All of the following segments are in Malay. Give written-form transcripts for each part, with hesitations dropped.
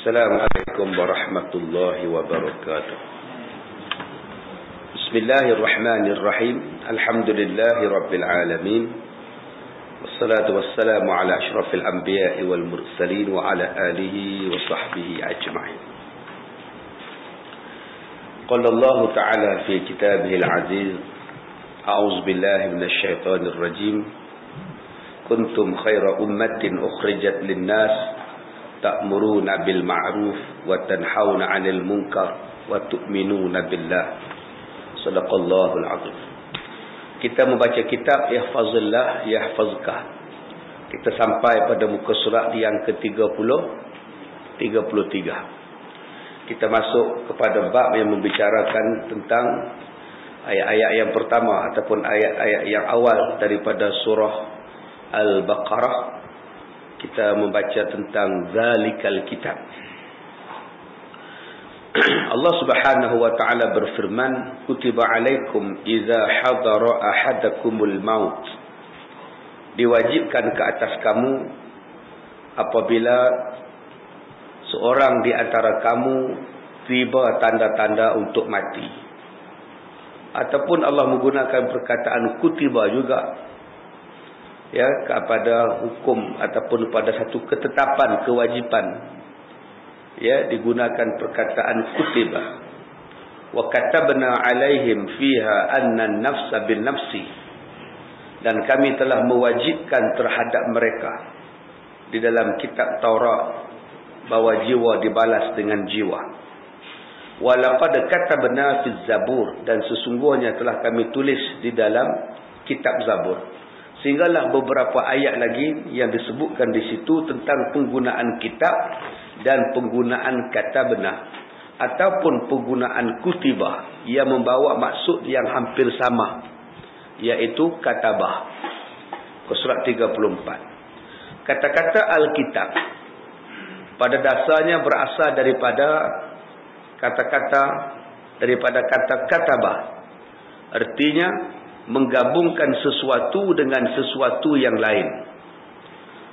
Assalamualaikum warahmatullahi wabarakatuh. Bismillahirrahmanirrahim. Alhamdulillahi rabbil alamin. Wassalatu wassalamu ala ashrafil anbiya'i wal mursalin wa ala alihi wa sahbihi ajma'in. Qala Allah ta'ala fi kitabihil aziz. A'udzu billahi minasy syaithanir rajim. Kuntum khaira ummatin ukhrijat lin-nas ta'muruna bil ma'ruf wa tanhauna 'anil munkar wa tu'minuna billah. Shadaqallahul 'azim. Kita membaca kitab Ihfazillah Yahfazka. Kita sampai pada muka surat yang ke-33. Kita masuk kepada bab yang membicarakan tentang ayat-ayat yang pertama ataupun ayat-ayat yang awal daripada surah Al-Baqarah. Kita membaca tentang zalikal kitab. Allah Subhanahu wa taala berfirman, kutiba alaikum idza hadara ahadakumul maut. Diwajibkan ke atas kamu apabila seorang di antara kamu tiba tanda-tanda untuk mati. Ataupun Allah menggunakan perkataan kutiba juga, ya, kepada hukum ataupun pada satu ketetapan kewajipan, ya, digunakan perkataan kutiba. Wa katabna alaihim fiha anna an-nafsa bin nafsi, dan kami telah mewajibkan terhadap mereka di dalam kitab Taurat bahawa jiwa dibalas dengan jiwa. Wa laqad katabna fi zabur, dan sesungguhnya telah kami tulis di dalam kitab Zabur. Sehinggalah beberapa ayat lagi yang disebutkan di situ tentang penggunaan kitab dan penggunaan katabna ataupun penggunaan kutibah yang membawa maksud yang hampir sama, iaitu katabah. Surat 34. Kata-kata Alkitab pada dasarnya berasal daripada kata katabah. Artinya menggabungkan sesuatu dengan sesuatu yang lain.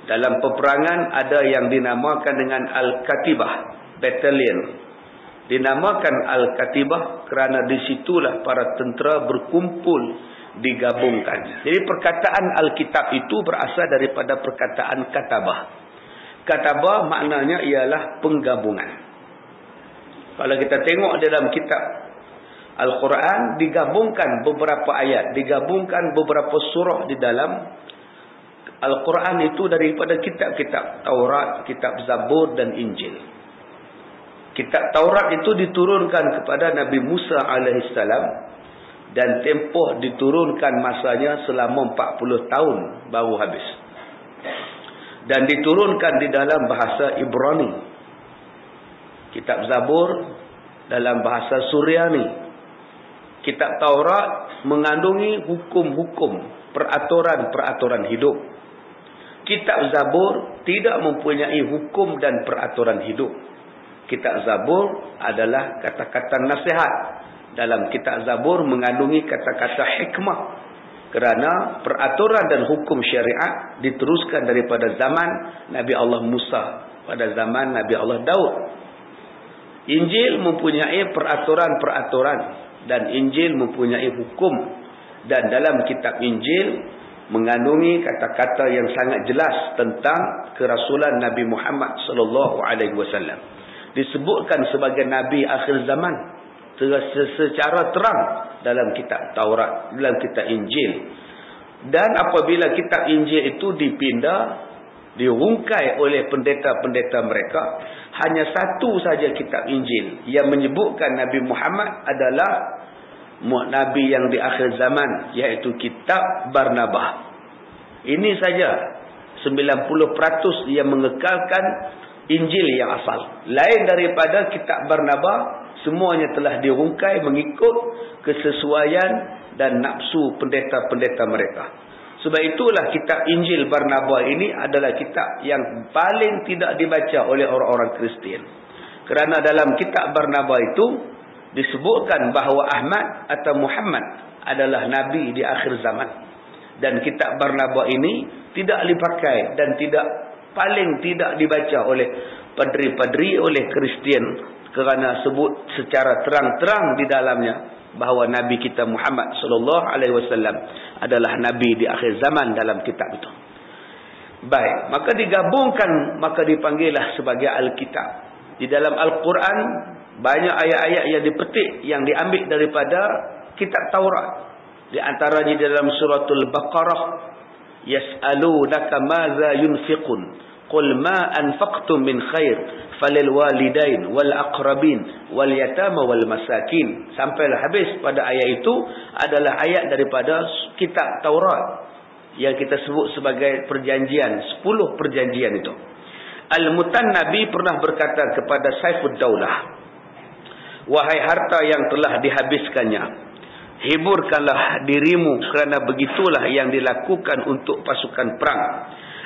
Dalam peperangan ada yang dinamakan dengan Al-Katibah, battalion. Dinamakan Al-Katibah kerana disitulah para tentera berkumpul, digabungkan. Jadi perkataan Alkitab itu berasal daripada perkataan katabah. Katabah maknanya ialah penggabungan. Kalau kita tengok dalam kitab Al-Quran, digabungkan beberapa ayat, digabungkan beberapa surah di dalam Al-Quran itu daripada kitab-kitab Taurat, kitab Zabur dan Injil. Kitab Taurat itu diturunkan kepada Nabi Musa AS dan tempoh diturunkan masanya selama 40 tahun baru habis. Dan diturunkan di dalam bahasa Ibrani. Kitab Zabur dalam bahasa Suryani. Kitab Taurat mengandungi hukum-hukum, peraturan-peraturan hidup. Kitab Zabur tidak mempunyai hukum dan peraturan hidup. Kitab Zabur adalah kata-kata nasihat. Dalam kitab Zabur mengandungi kata-kata hikmah. Kerana peraturan dan hukum syariat diteruskan daripada zaman Nabi Allah Musa pada zaman Nabi Allah Daud. Injil mempunyai peraturan-peraturan dan Injil mempunyai hukum, dan dalam kitab Injil mengandungi kata-kata yang sangat jelas tentang kerasulan Nabi Muhammad sallallahu alaihi wasallam. Disebutkan sebagai nabi akhir zaman secara terang dalam kitab Taurat, dalam kitab Injil. Dan apabila kitab Injil itu dipindah, dirungkai oleh pendeta-pendeta mereka, hanya satu saja kitab Injil yang menyebutkan Nabi Muhammad adalah Nabi yang di akhir zaman, iaitu kitab Barnabas. Ini saja 90% yang mengekalkan Injil yang asal. Lain daripada kitab Barnabas, semuanya telah dirungkai mengikut kesesuaian dan nafsu pendeta-pendeta mereka. Sebab itulah kitab Injil Barnabas ini adalah kitab yang paling tidak dibaca oleh orang-orang Kristian. Kerana dalam kitab Barnabas itu disebutkan bahawa Ahmad atau Muhammad adalah nabi di akhir zaman. Dan kitab Barnabas ini tidak dipakai dan paling tidak dibaca oleh padri-padri oleh Kristian kerana sebut secara terang-terang di dalamnya bahawa Nabi kita Muhammad sallallahu alaihi wasallam adalah nabi di akhir zaman dalam kitab itu. Baik, maka digabungkan, maka dipanggillah sebagai Alkitab. Di dalam Al-Quran banyak ayat-ayat yang dipetik, yang diambil daripada kitab Taurat. Di antaranya dalam suratul Baqarah, yas'alunaka madza yunfiqun qul ma anfaqtum min khair falil walidain wal aqrabin wal yatama wal masakin. Sampailah habis pada ayat itu adalah ayat daripada kitab Taurat yang kita sebut sebagai perjanjian, 10 perjanjian itu. Al-Mutannabi pernah berkata kepada Saifud Daulah, wahai harta yang telah dihabiskannya, hiburkanlah dirimu kerana begitulah yang dilakukan untuk pasukan perang.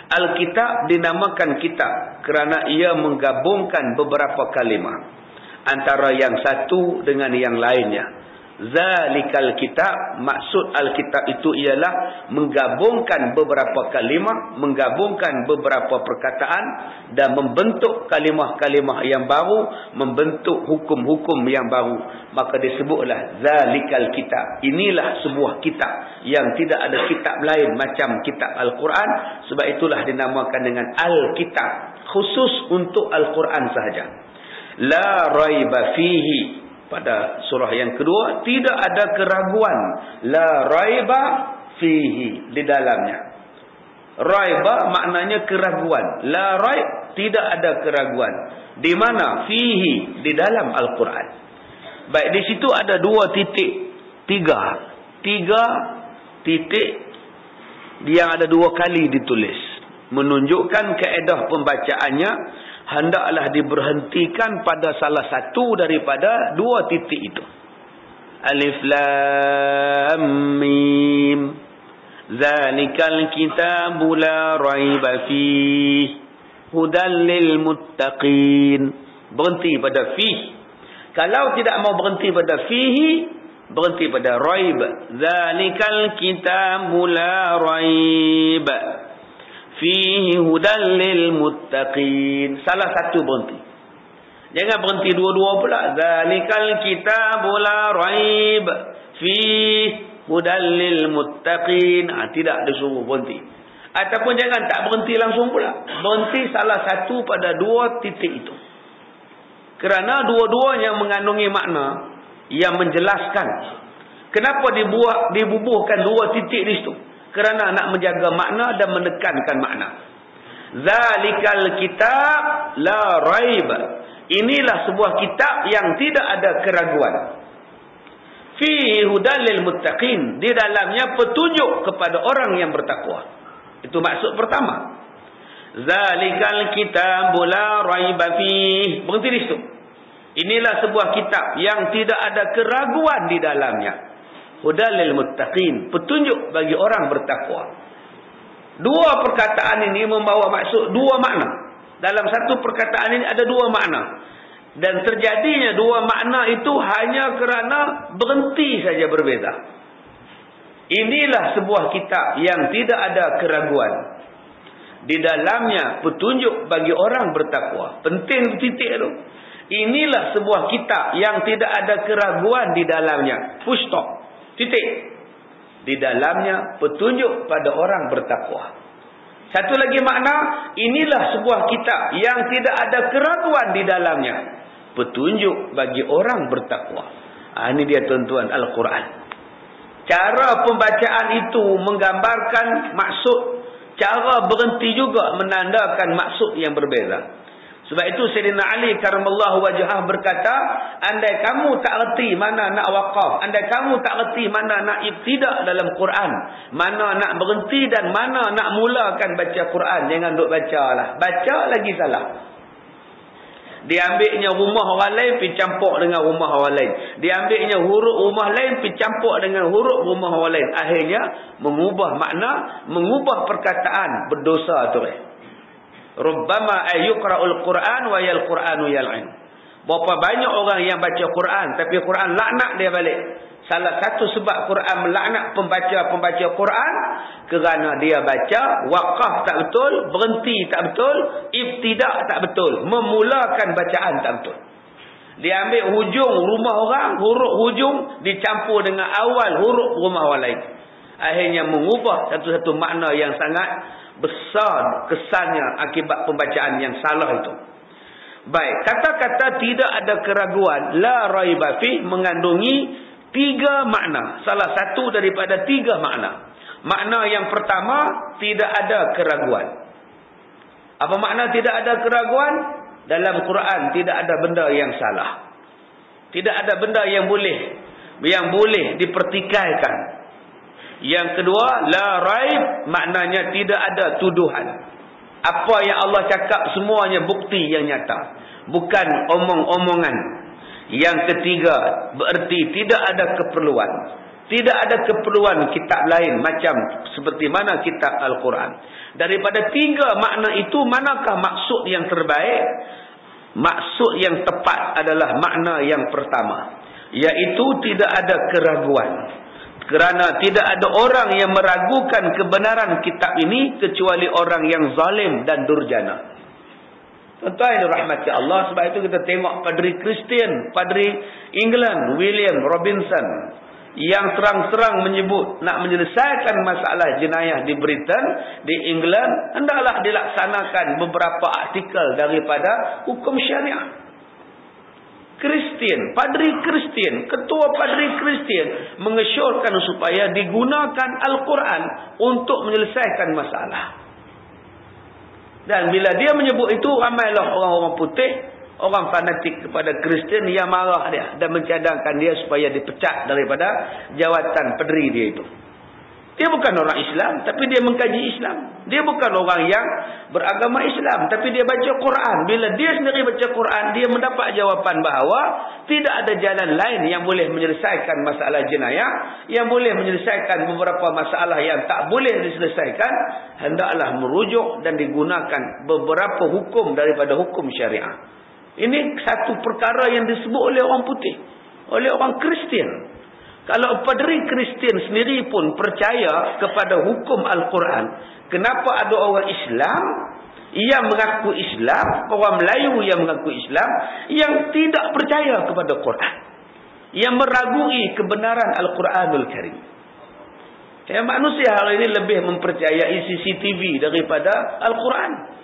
Alkitab dinamakan kitab kerana ia menggabungkan beberapa kalimah antara yang satu dengan yang lainnya. Zalikal kitab, maksud Alkitab itu ialah menggabungkan beberapa kalimah, menggabungkan beberapa perkataan dan membentuk kalimah-kalimah yang baru, membentuk hukum-hukum yang baru. Maka disebutlah zalikal kitab. Inilah sebuah kitab yang tidak ada kitab lain macam kitab Al-Quran. Sebab itulah dinamakan dengan Alkitab, khusus untuk Al-Quran sahaja. La raiba fihi. Pada surah yang kedua, tidak ada keraguan. La raiba fihi, di dalamnya. Raiba maknanya keraguan. La raib, tidak ada keraguan. Di mana? Fihi, di dalam Al-Quran. Baik, di situ ada 2 titik. 3 titik yang ada 2 kali ditulis. Menunjukkan kaedah pembacaannya hendaklah diberhentikan pada salah satu daripada 2 titik itu. Alif Lam Mim. Zalikal kitabu la raiba fihi hudal lil muttaqin. Berhenti pada fihi. Kalau tidak mau berhenti pada fihi, berhenti pada raib. Zalikal kitabu la raiba fihi hudan lil muttaqin. Salah satu berhenti. Jangan berhenti dua-dua pula. Zalikal kitabu la raib fihi hudan lil muttaqin. Tidak disuruh berhenti. Ataupun jangan tak berhenti langsung pula. Berhenti salah satu pada 2 titik itu. Kerana dua-duanya mengandungi makna yang menjelaskan kenapa dibubuhkan 2 titik di situ. Kerana nak menjaga makna dan menekankan makna. Zalikal kitab la raib. Inilah sebuah kitab yang tidak ada keraguan. Fihi hudan lil muttaqin. Di dalamnya petunjuk kepada orang yang bertakwa. Itu maksud pertama. Zalikal kitab la raib fihi. Berhenti di situ. Inilah sebuah kitab yang tidak ada keraguan di dalamnya. Hudan lil muttaqin, petunjuk bagi orang bertakwa. 2 perkataan ini membawa maksud 2 makna. Dalam satu perkataan ini ada 2 makna. Dan terjadinya 2 makna itu hanya kerana berhenti saja berbeza. Inilah sebuah kitab yang tidak ada keraguan. Di dalamnya petunjuk bagi orang bertakwa. Penting titik itu. Inilah sebuah kitab yang tidak ada keraguan di dalamnya. Full stop. Titik. Di dalamnya petunjuk pada orang bertakwa. Satu lagi makna, inilah sebuah kitab yang tidak ada keraguan di dalamnya. Petunjuk bagi orang bertakwa. Ini dia tuan-tuan Al-Quran. Cara pembacaan itu menggambarkan maksud. Cara berhenti juga menandakan maksud yang berbeza. Sebab itu Sayyidina Ali karamallahu wajhah berkata, andai kamu tak reti mana nak waqaf, andai kamu tak reti mana nak ibtidak dalam Quran, mana nak berhenti dan mana nak mulakan baca Quran, jangan duk bacalah. Baca lagi salah. Diambilnya rumah orang lain pergi campur dengan rumah orang lain. Diambilnya huruf rumah lain pergi campur dengan huruf rumah orang lain. Akhirnya mengubah makna, mengubah perkataan, berdosa tu. Rubbama ayyuqra'ul Quran wa yal Quranu yal'in. Berapa banyak orang yang baca Quran tapi Quran laknat dia balik. Salah satu sebab Quran melaknat pembaca Quran kerana dia baca waqaf tak betul, berhenti tak betul, ibtidak tak betul, memulakan bacaan tak betul. Dia ambil hujung rumah orang, huruf hujung dicampur dengan awal huruf rumah orang lain. Akhirnya mengubah satu-satu makna yang sangat besar kesannya akibat pembacaan yang salah itu. Baik, kata-kata tidak ada keraguan, la raiba fi, mengandungi 3 makna. Salah satu daripada 3 makna. Makna yang pertama, tidak ada keraguan. Apa makna tidak ada keraguan? Dalam Quran tidak ada benda yang salah. Tidak ada benda yang boleh dipertikaikan. Yang kedua, la raib, maknanya tidak ada tuduhan. Apa yang Allah cakap semuanya bukti yang nyata, bukan omong-omongan. Yang ketiga, berarti tidak ada keperluan. Tidak ada keperluan kitab lain macam seperti mana kitab Al-Quran. Daripada 3 makna itu, manakah maksud yang terbaik? Maksud yang tepat adalah makna yang pertama, iaitu tidak ada keraguan. Kerana tidak ada orang yang meragukan kebenaran kitab ini kecuali orang yang zalim dan durjana. Tuan-tuan yang dirahmati Allah, sebab itu kita tengok Padri Kristian, Padri England, William Robinson, yang terang-terang menyebut nak menyelesaikan masalah jenayah di Britain, di England, hendaklah dilaksanakan beberapa artikel daripada hukum syariah. Kristian, Padri Kristian, Ketua Padri Kristian mengesyorkan supaya digunakan Al-Quran untuk menyelesaikan masalah. Dan bila dia menyebut itu, ramailah orang-orang putih, orang fanatik kepada Kristian yang marah dia dan mencadangkan dia supaya dipecat daripada jawatan padri dia itu. Dia bukan orang Islam, tapi dia mengkaji Islam. Dia bukan orang yang beragama Islam, tapi dia baca Quran. Bila dia sendiri baca Quran, dia mendapat jawapan bahawa tidak ada jalan lain yang boleh menyelesaikan masalah jenayah, yang boleh menyelesaikan beberapa masalah yang tak boleh diselesaikan, hendaklah merujuk dan digunakan beberapa hukum daripada hukum syariah. Ini satu perkara yang disebut oleh orang putih, oleh orang Kristian. Kalau Padri Kristian sendiri pun percaya kepada hukum Al-Quran, kenapa ada orang Islam yang mengaku Islam, orang Melayu yang mengaku Islam, yang tidak percaya kepada Quran, yang meragui kebenaran Al-Quranul Karim? Manusia hari ini lebih mempercayai CCTV daripada Al-Quran.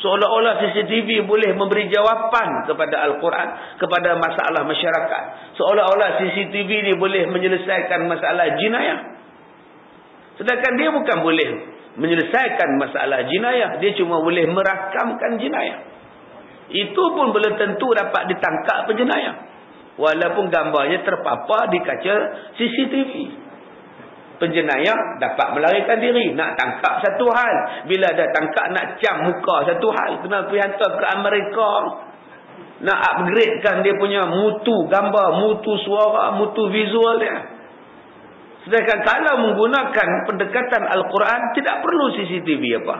Seolah-olah CCTV boleh memberi jawapan kepada Al-Quran, kepada masalah masyarakat. Seolah-olah CCTV ni boleh menyelesaikan masalah jenayah. Sedangkan dia bukan boleh menyelesaikan masalah jenayah, dia cuma boleh merakamkan jenayah. Itu pun belum tentu dapat ditangkap penjenayah, walaupun gambarnya terpapar di kaca CCTV. Penjenayah dapat melarikan diri, nak tangkap satu hal, bila dah tangkap nak cam muka satu hal, kena pergi hantar ke Amerika, nak upgradekan dia punya mutu gambar, mutu suara, mutu visual dia. Sedangkan kalau menggunakan pendekatan Al-Quran, tidak perlu CCTV apa.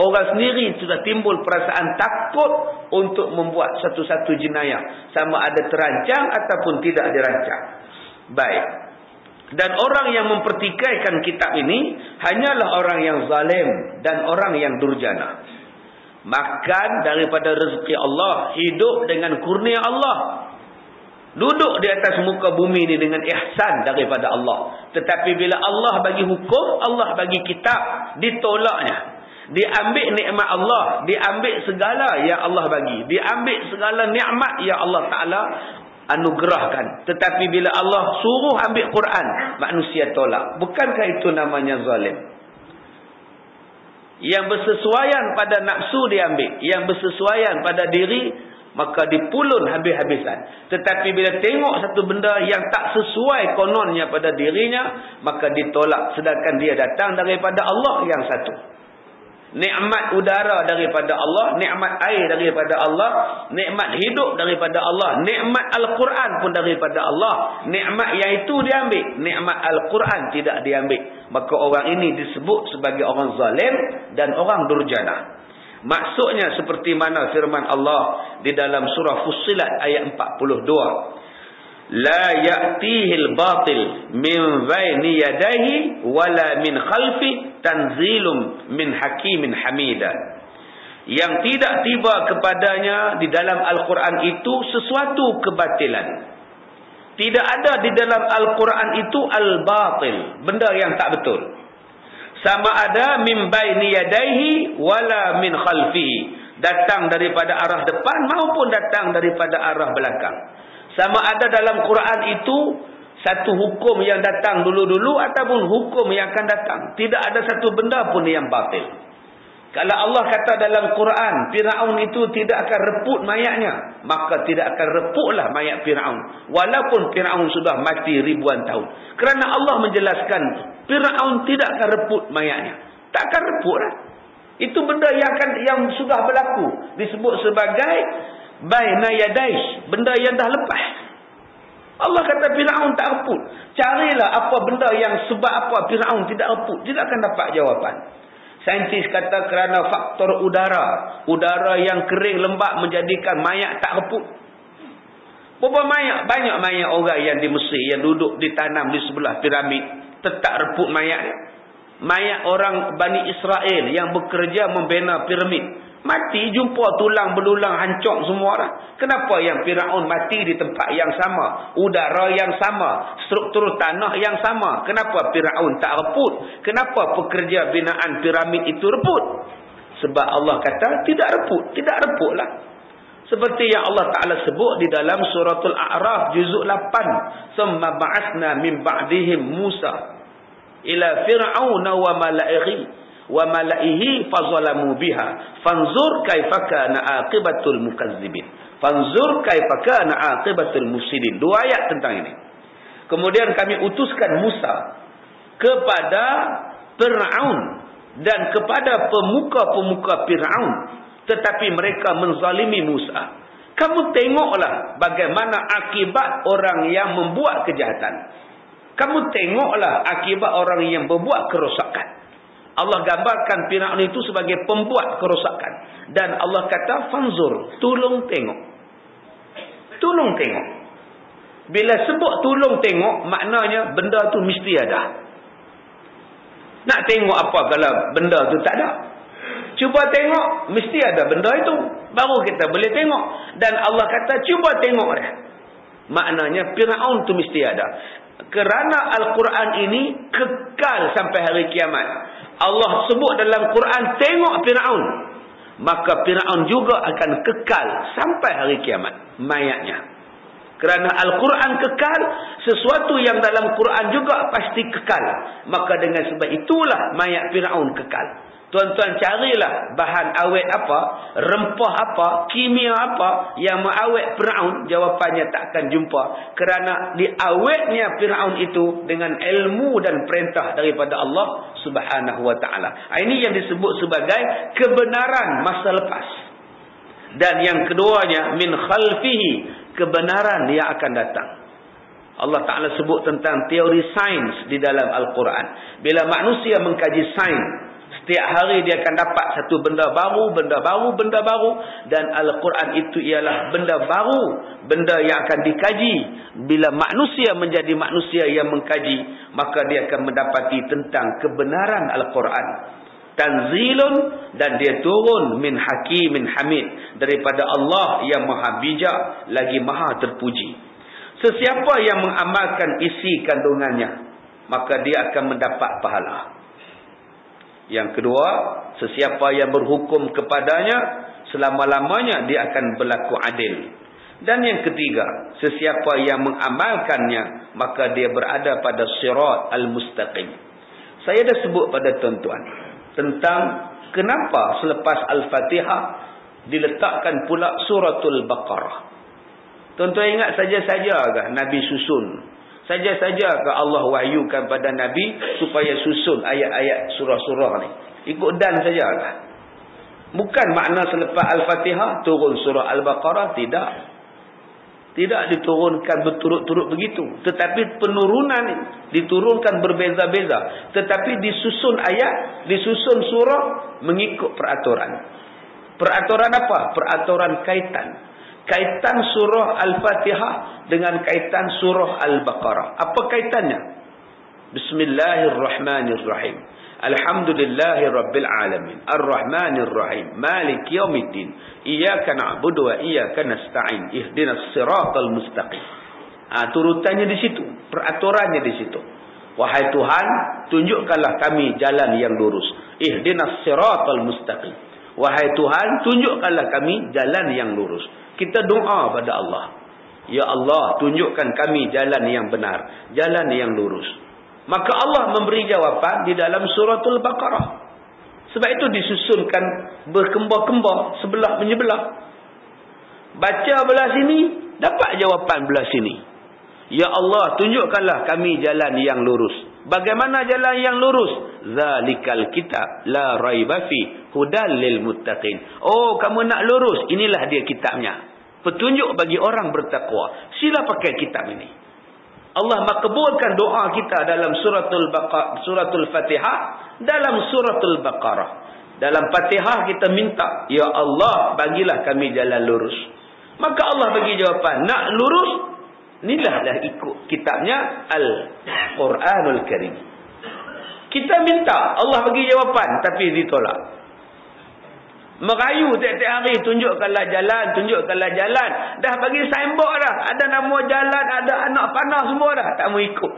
Orang sendiri sudah timbul perasaan takut untuk membuat satu-satu jenayah, sama ada terancang ataupun tidak dirancang. Baik. Dan orang yang mempertikaikan kitab ini hanyalah orang yang zalim dan orang yang durjana. Makan daripada rezeki Allah, hidup dengan kurnia Allah, duduk di atas muka bumi ini dengan ihsan daripada Allah. Tetapi bila Allah bagi hukum, Allah bagi kitab, ditolaknya. Diambil nikmat Allah, diambil segala yang Allah bagi, diambil segala nikmat yang Allah Ta'ala anugerahkan. Tetapi bila Allah suruh ambil Quran, manusia tolak. Bukankah itu namanya zalim? Yang bersesuaian pada nafsu diambil, yang bersesuaian pada diri maka dipulun habis-habisan. Tetapi bila tengok satu benda yang tak sesuai kononnya pada dirinya, maka ditolak, sedangkan dia datang daripada Allah yang satu. Nikmat udara daripada Allah, nikmat air daripada Allah, nikmat hidup daripada Allah, nikmat Al-Quran pun daripada Allah. Nikmat yang itu diambil, nikmat Al-Quran tidak diambil. Maka orang ini disebut sebagai orang zalim dan orang durjana. Maksudnya seperti mana firman Allah di dalam surah Fussilat ayat 42. La ya'tihil batil min baini yadayhi wala min khalfi tanzilum min hakimin hamida. Yang tidak tiba kepadanya di dalam Al-Quran itu sesuatu kebatilan. Tidak ada di dalam Al-Quran itu al-batil, benda yang tak betul. Sama ada min baini yadayhi wala min khalfihi, datang daripada arah depan maupun datang daripada arah belakang. Sama ada dalam Quran itu satu hukum yang datang dulu-dulu ataupun hukum yang akan datang. Tidak ada satu benda pun yang batil. Kalau Allah kata dalam Quran, Firaun itu tidak akan reput mayatnya, maka tidak akan reputlah mayat Firaun. Walaupun Firaun sudah mati ribuan tahun. Kerana Allah menjelaskan, Firaun tidak akan reput mayatnya. Tak akan reputlah. Itu benda yang sudah berlaku. Disebut sebagai baina yadais, benda yang dah lepas. Allah kata Firaun tak reput. Carilah apa benda yang sebab apa Firaun tidak reput. Tidak akan dapat jawapan. Saintis kata kerana faktor udara. Udara yang kering lembap menjadikan mayat tak reput. Berapa banyak mayat orang yang di Mesir yang duduk ditanam di sebelah piramid tetap reput mayatnya. Mayat orang Bani Israel yang bekerja membina piramid mati, jumpa tulang belulang hancur semua lah. Kenapa yang Firaun mati di tempat yang sama, udara yang sama, struktur tanah yang sama? Kenapa Firaun tak reput? Kenapa pekerja binaan piramid itu reput? Sebab Allah kata tidak reput. Tidak reputlah. Seperti yang Allah Ta'ala sebut di dalam suratul A'raf juzuk 8. Summa ba'asna min ba'dihim Musa ila fir'auna wa mala'ihi fazalamu biha fanzur kaifa kana aqibatul mukazzibin. Fanzur kaifa kana aqibatul mufsidin. Dua ayat tentang ini. Kemudian kami utuskan Musa kepada Fir'aun dan kepada pemuka-pemuka Fir'aun, tetapi mereka menzalimi Musa. Kamu tengoklah bagaimana akibat orang yang membuat kejahatan. Kamu tengoklah akibat orang yang berbuat kerosakan. Allah gambarkan Firaun itu sebagai pembuat kerosakan. Dan Allah kata, fanzur, tolong tengok. Tolong tengok. Bila sebut tolong tengok, maknanya benda tu mesti ada. Nak tengok apa kalau benda tu tak ada? Cuba tengok, mesti ada benda itu. Baru kita boleh tengok. Dan Allah kata, cuba tengok dia. Maknanya Firaun tu mesti ada. Kerana Al-Quran ini kekal sampai hari kiamat. Allah sebut dalam Quran, tengok Firaun. Maka Firaun juga akan kekal sampai hari kiamat. Mayatnya. Kerana Al-Quran kekal, sesuatu yang dalam Quran juga pasti kekal. Maka dengan sebab itulah mayat Firaun kekal. Tuan-tuan carilah bahan awet apa, rempah apa, kimia apa yang mengawet Firaun, jawapannya tak akan jumpa. Kerana diawetnya Firaun itu dengan ilmu dan perintah daripada Allah Subhanahu wa ta'ala. Ini yang disebut sebagai kebenaran masa lepas. Dan yang keduanya, min khalfihi, kebenaran yang akan datang. Allah Ta'ala sebut tentang teori sains di dalam Al-Quran. Bila manusia mengkaji sains, setiap hari dia akan dapat satu benda baru, benda baru, benda baru. Dan Al-Quran itu ialah benda baru, benda yang akan dikaji. Bila manusia menjadi manusia yang mengkaji, maka dia akan mendapati tentang kebenaran Al-Quran. Tanzilun, dan dia turun min hakimin hamid, daripada Allah yang maha bijak lagi maha terpuji. Sesiapa yang mengamalkan isi kandungannya, maka dia akan mendapat pahala. Yang kedua, sesiapa yang berhukum kepadanya, selama-lamanya dia akan berlaku adil. Dan yang ketiga, sesiapa yang mengamalkannya, maka dia berada pada sirat al-mustaqim. Saya dah sebut pada tuan-tuan tentang kenapa selepas Al-Fatihah diletakkan pula suratul Baqarah. Tuan-tuan ingat saja-saja Nabi susun? Saja-saja ke Allah wahyukan pada Nabi supaya susun ayat-ayat surah-surah ni? Ikut dan saja ke? Bukan makna selepas Al-Fatihah turun surah Al-Baqarah, tidak. Tidak diturunkan berturut-turut begitu. Tetapi penurunan diturunkan berbeza-beza. Tetapi disusun ayat, disusun surah mengikut peraturan. Peraturan apa? Peraturan kaitan. Kaitan surah Al-Fatihah dengan kaitan surah Al-Baqarah. Apa kaitannya? Bismillahirrahmanirrahim. Alhamdulillahi Rabbil Alamin. Ar-Rahmanir Rahim. Malik Yawmiddin. Iyyaka na'budu wa iyyaka nasta'in. Ihdinas siratal mustaqim. Turutannya di situ. Peraturannya di situ. Wahai Tuhan, tunjukkanlah kami jalan yang lurus. Ihdinas siratal mustaqim. Wahai Tuhan, tunjukkanlah kami jalan yang lurus. Kita doa pada Allah. Ya Allah, tunjukkan kami jalan yang benar. Jalan yang lurus. Maka Allah memberi jawapan di dalam suratul Baqarah. Sebab itu disusunkan berkembar-kembar, sebelah menyebelah. Baca belah sini, dapat jawapan belah sini. Ya Allah, tunjukkanlah kami jalan yang lurus. Bagaimana jalan yang lurus? Zalikal kitab la raiba fi hudal lil muttaqin. Oh, kamu nak lurus, inilah dia kitabnya. Petunjuk bagi orang bertakwa. Sila pakai kitab ini. Allah makbulkan doa kita dalam suratul Fatihah, dalam suratul Baqarah. Dalam Fatihah kita minta, ya Allah, bagilah kami jalan lurus. Maka Allah bagi jawapan, nak lurus, inilah ikut kitabnya Al-Quranul Karim. Kita minta, Allah bagi jawapan, tapi ditolak. Merayu tiap-tiap hari, tunjukkanlah jalan, tunjukkanlah jalan. Dah bagi signboard dah. Ada nama jalan, ada anak panah semua dah. Tak mau ikut.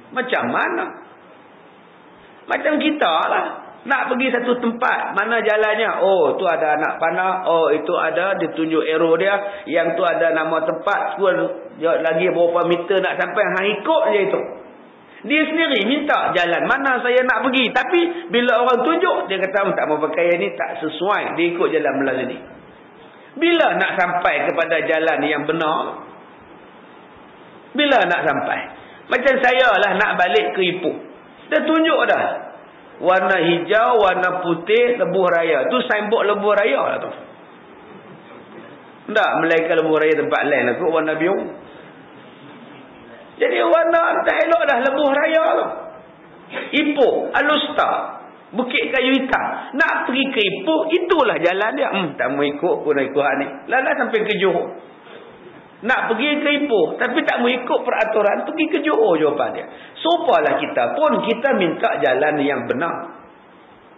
Macam mana? Macam kita lah. Nak pergi satu tempat, mana jalannya? Oh, tu ada anak panah. Oh, itu ada, dia tunjuk arrow dia. Yang tu ada nama tempat. Lagi berapa meter nak sampai. Hang ikut je itu. Dia sendiri minta jalan mana saya nak pergi. Tapi bila orang tunjuk, dia kata tak mau pakai ni, tak sesuai. Dia ikut jalan melalui ni. Bila nak sampai kepada jalan yang benar? Bila nak sampai? Macam saya lah nak balik ke Ipoh. Dia tunjuk dah. Warna hijau, warna putih, lebuh raya. Tu signboard lebuh raya lah tu. Tak, melainkan lebuh raya tempat lain lah. Warna biru. Jadi warna tak elok dah lebuh raya tu. Ipoh, Alustar, Bukit Kayu Hitam. Nak pergi ke Ipoh, itulah jalan dia. Tak mau ikut pun nak ikut ni. Lala sampai ke Johor. Nak pergi ke Ipoh, tapi tak mau ikut peraturan, pergi ke Johor jawapan dia. Sopalah kita pun, kita minta jalan yang benar.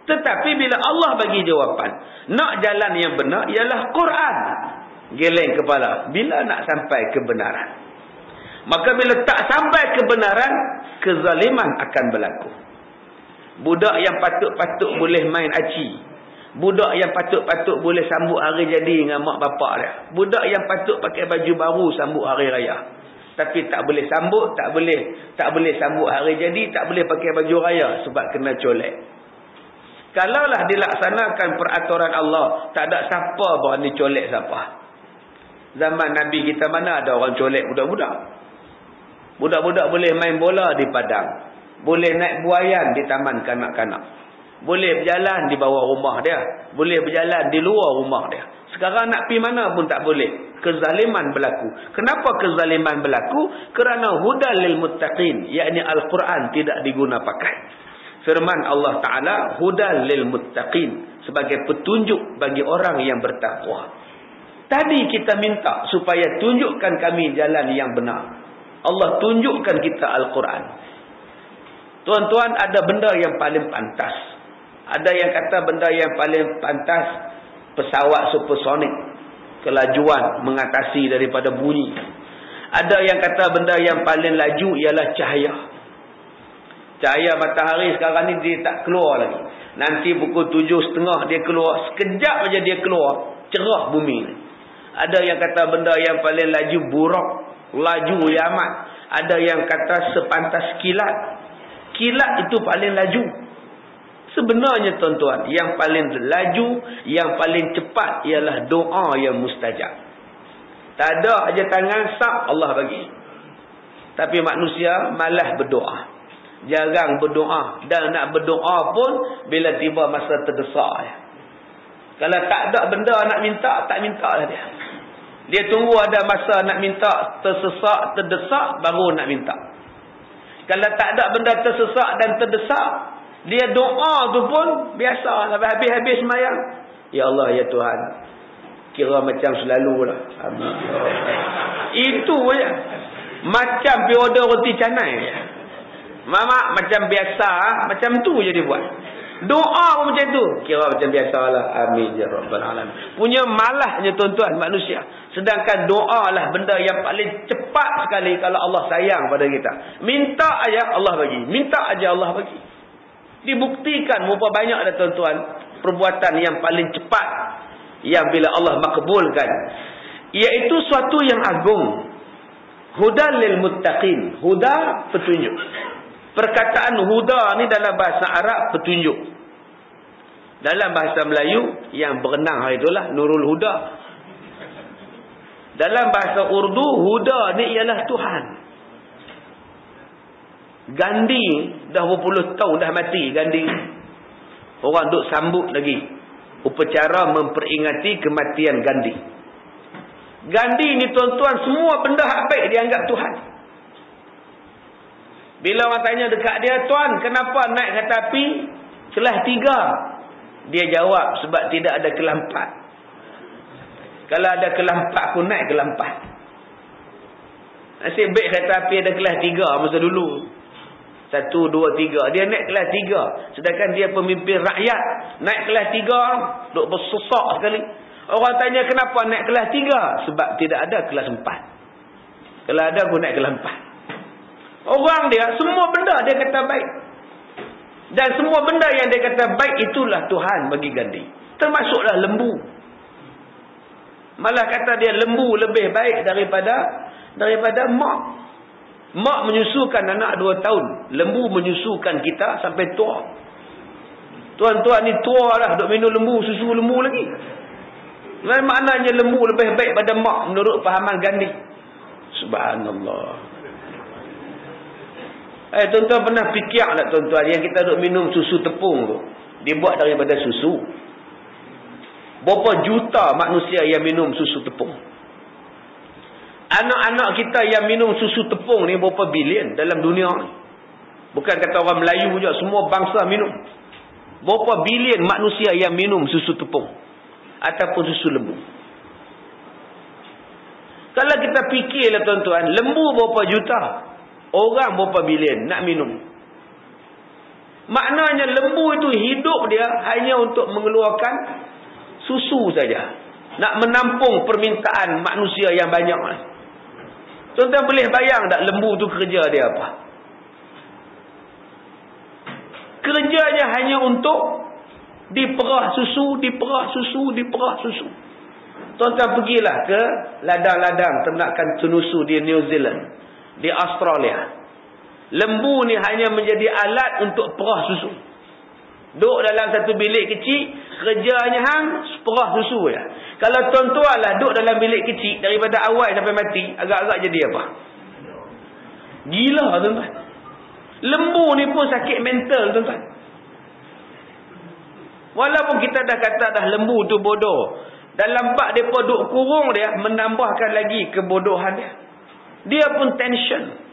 Tetapi bila Allah bagi jawapan, nak jalan yang benar ialah Quran. Geleng kepala. Bila nak sampai kebenaran? Maka bila tak sampai kebenaran, kezaliman akan berlaku. Budak yang patut-patut boleh main aci. Budak yang patut-patut boleh sambut hari jadi dengan mak bapak dia. Budak yang patut pakai baju baru sambut hari raya. Tapi tak boleh sambut, tak boleh sambut hari jadi, tak boleh pakai baju raya sebab kena colek. Kalaulah dilaksanakan peraturan Allah, tak ada siapa berani colek siapa. Zaman Nabi kita mana ada orang colek budak-budak. Budak-budak boleh main bola di padang. Boleh naik buayan di taman kanak-kanak. Boleh berjalan di bawah rumah dia. Boleh berjalan di luar rumah dia. Sekarang nak pergi mana pun tak boleh. Kezaliman berlaku. Kenapa kezaliman berlaku? Kerana hudal lil muttaqin, yakni Al-Quran tidak diguna pakai. Firman Allah Ta'ala, hudal lil muttaqin, sebagai petunjuk bagi orang yang bertakwa. Tadi kita minta supaya tunjukkan kami jalan yang benar. Allah tunjukkan kita Al-Quran. Tuan-tuan, ada benda yang paling pantas. Ada yang kata benda yang paling pantas pesawat supersonik, kelajuan mengatasi daripada bunyi. Ada yang kata benda yang paling laju ialah cahaya. Cahaya matahari sekarang ni dia tak keluar lagi. Nanti pukul 7.30 dia keluar. Sekejap aja dia keluar, cerah bumi ni. Ada yang kata benda yang paling laju burak, laju amat. Ada yang kata sepantas kilat. Kilat itu paling laju. Sebenarnya tuan-tuan, yang paling laju, yang paling cepat ialah doa yang mustajab. Tak ada aja tangan sap Allah bagi. Tapi manusia malas berdoa. Jarang berdoa. Dan nak berdoa pun bila tiba masa terdesak. Kalau tak ada benda nak minta, tak minta lah dia. Dia tunggu ada masa nak minta, tersesak, terdesak, baru nak minta. Kalau tak ada benda tersesak dan terdesak, dia doa tu pun biasa. Habis-habis semayang, Ya Allah, ya Tuhan. Kira macam selalulah. Itu je. Macam pergi order roti canai. Mama macam biasa, macam tu je dia buat. Doa pun macam tu. Kira macam biasalah. Amin ya rabbal alamin. Punya malahnya tuan-tuan manusia. Sedangkan doa lah benda yang paling cepat sekali kalau Allah sayang pada kita. Minta aja Allah bagi. Minta aja Allah bagi. Dibuktikan berapa banyak dah tuan-tuan perbuatan yang paling cepat yang bila Allah makbulkan, iaitu suatu yang agung. Hudal lil muttaqin. Huda, petunjuk. Perkataan huda ni dalam bahasa Arab petunjuk. Dalam bahasa Melayu yang berenang hari itulah Nurul Huda. Dalam bahasa Urdu, Huda ni ialah Tuhan. Gandhi dah berpuluh tahun dah mati Gandhi. Orang duk sambut lagi upacara memperingati kematian Gandhi. Gandhi ni tuan-tuan semua benda hak baik dia anggap Tuhan. Bila orang tanya dekat dia, tuan kenapa naik kereta api kelas 3? Dia jawab sebab tidak ada kelas 4. Kalau ada kelas 4 pun naik kelas 4. Nasib baik kereta api ada kelas 3 masa dulu. 1, 2, 3. Dia naik kelas 3. Sedangkan dia pemimpin rakyat. Naik kelas 3. Duk bersesak sekali. Orang tanya kenapa naik kelas 3? Sebab tidak ada kelas 4. Kalau ada pun naik kelas 4. Orang dia, semua benda dia kata baik. Dan semua benda yang dia kata baik itulah Tuhan bagi Gandhi. Termasuklah lembu. Malah kata dia lembu lebih baik daripada mak. Mak menyusukan anak 2 tahun. Lembu menyusukan kita sampai tua. Tuan-tuan ni tua lah duk minum lembu, susu lembu lagi. Maknanya lembu lebih baik pada mak menurut fahaman Gandhi. Subhanallah. Tuan-tuan pernah fikir tak tuan-tuan yang kita duk minum susu tepung tu dibuat daripada susu? Berapa juta manusia yang minum susu tepung? Anak-anak kita yang minum susu tepung ni berapa bilion dalam dunia ni? Bukan kata orang Melayu je, semua bangsa minum. Berapa bilion manusia yang minum susu tepung ataupun susu lembu? Kalau kita fikirlah tuan-tuan, lembu berapa juta? Orang berapa bilion nak minum. Maknanya lembu itu hidup dia hanya untuk mengeluarkan susu saja. Nak menampung permintaan manusia yang banyak. Tuan-tuan boleh bayang tak lembu tu kerja dia apa? Kerjanya hanya untuk diperah susu, diperah susu, diperah susu. Tuan-tuan pergilah ke ladang-ladang ternakan tenusu di New Zealand, di Australia. Lembu ni hanya menjadi alat untuk perah susu. Duduk dalam satu bilik kecil, kerjanya hang perah susu ya. Kalau tuan-tuan lah duduk dalam bilik kecil daripada awal sampai mati, agak-agak jadi apa? Gila tuan-tuan. Lembu ni pun sakit mental tuan-tuan. Walaupun kita dah kata dah lembu tu bodoh, dalam bak depa duk kurung dia menambahkan lagi kebodohan dia. Dia pun tension.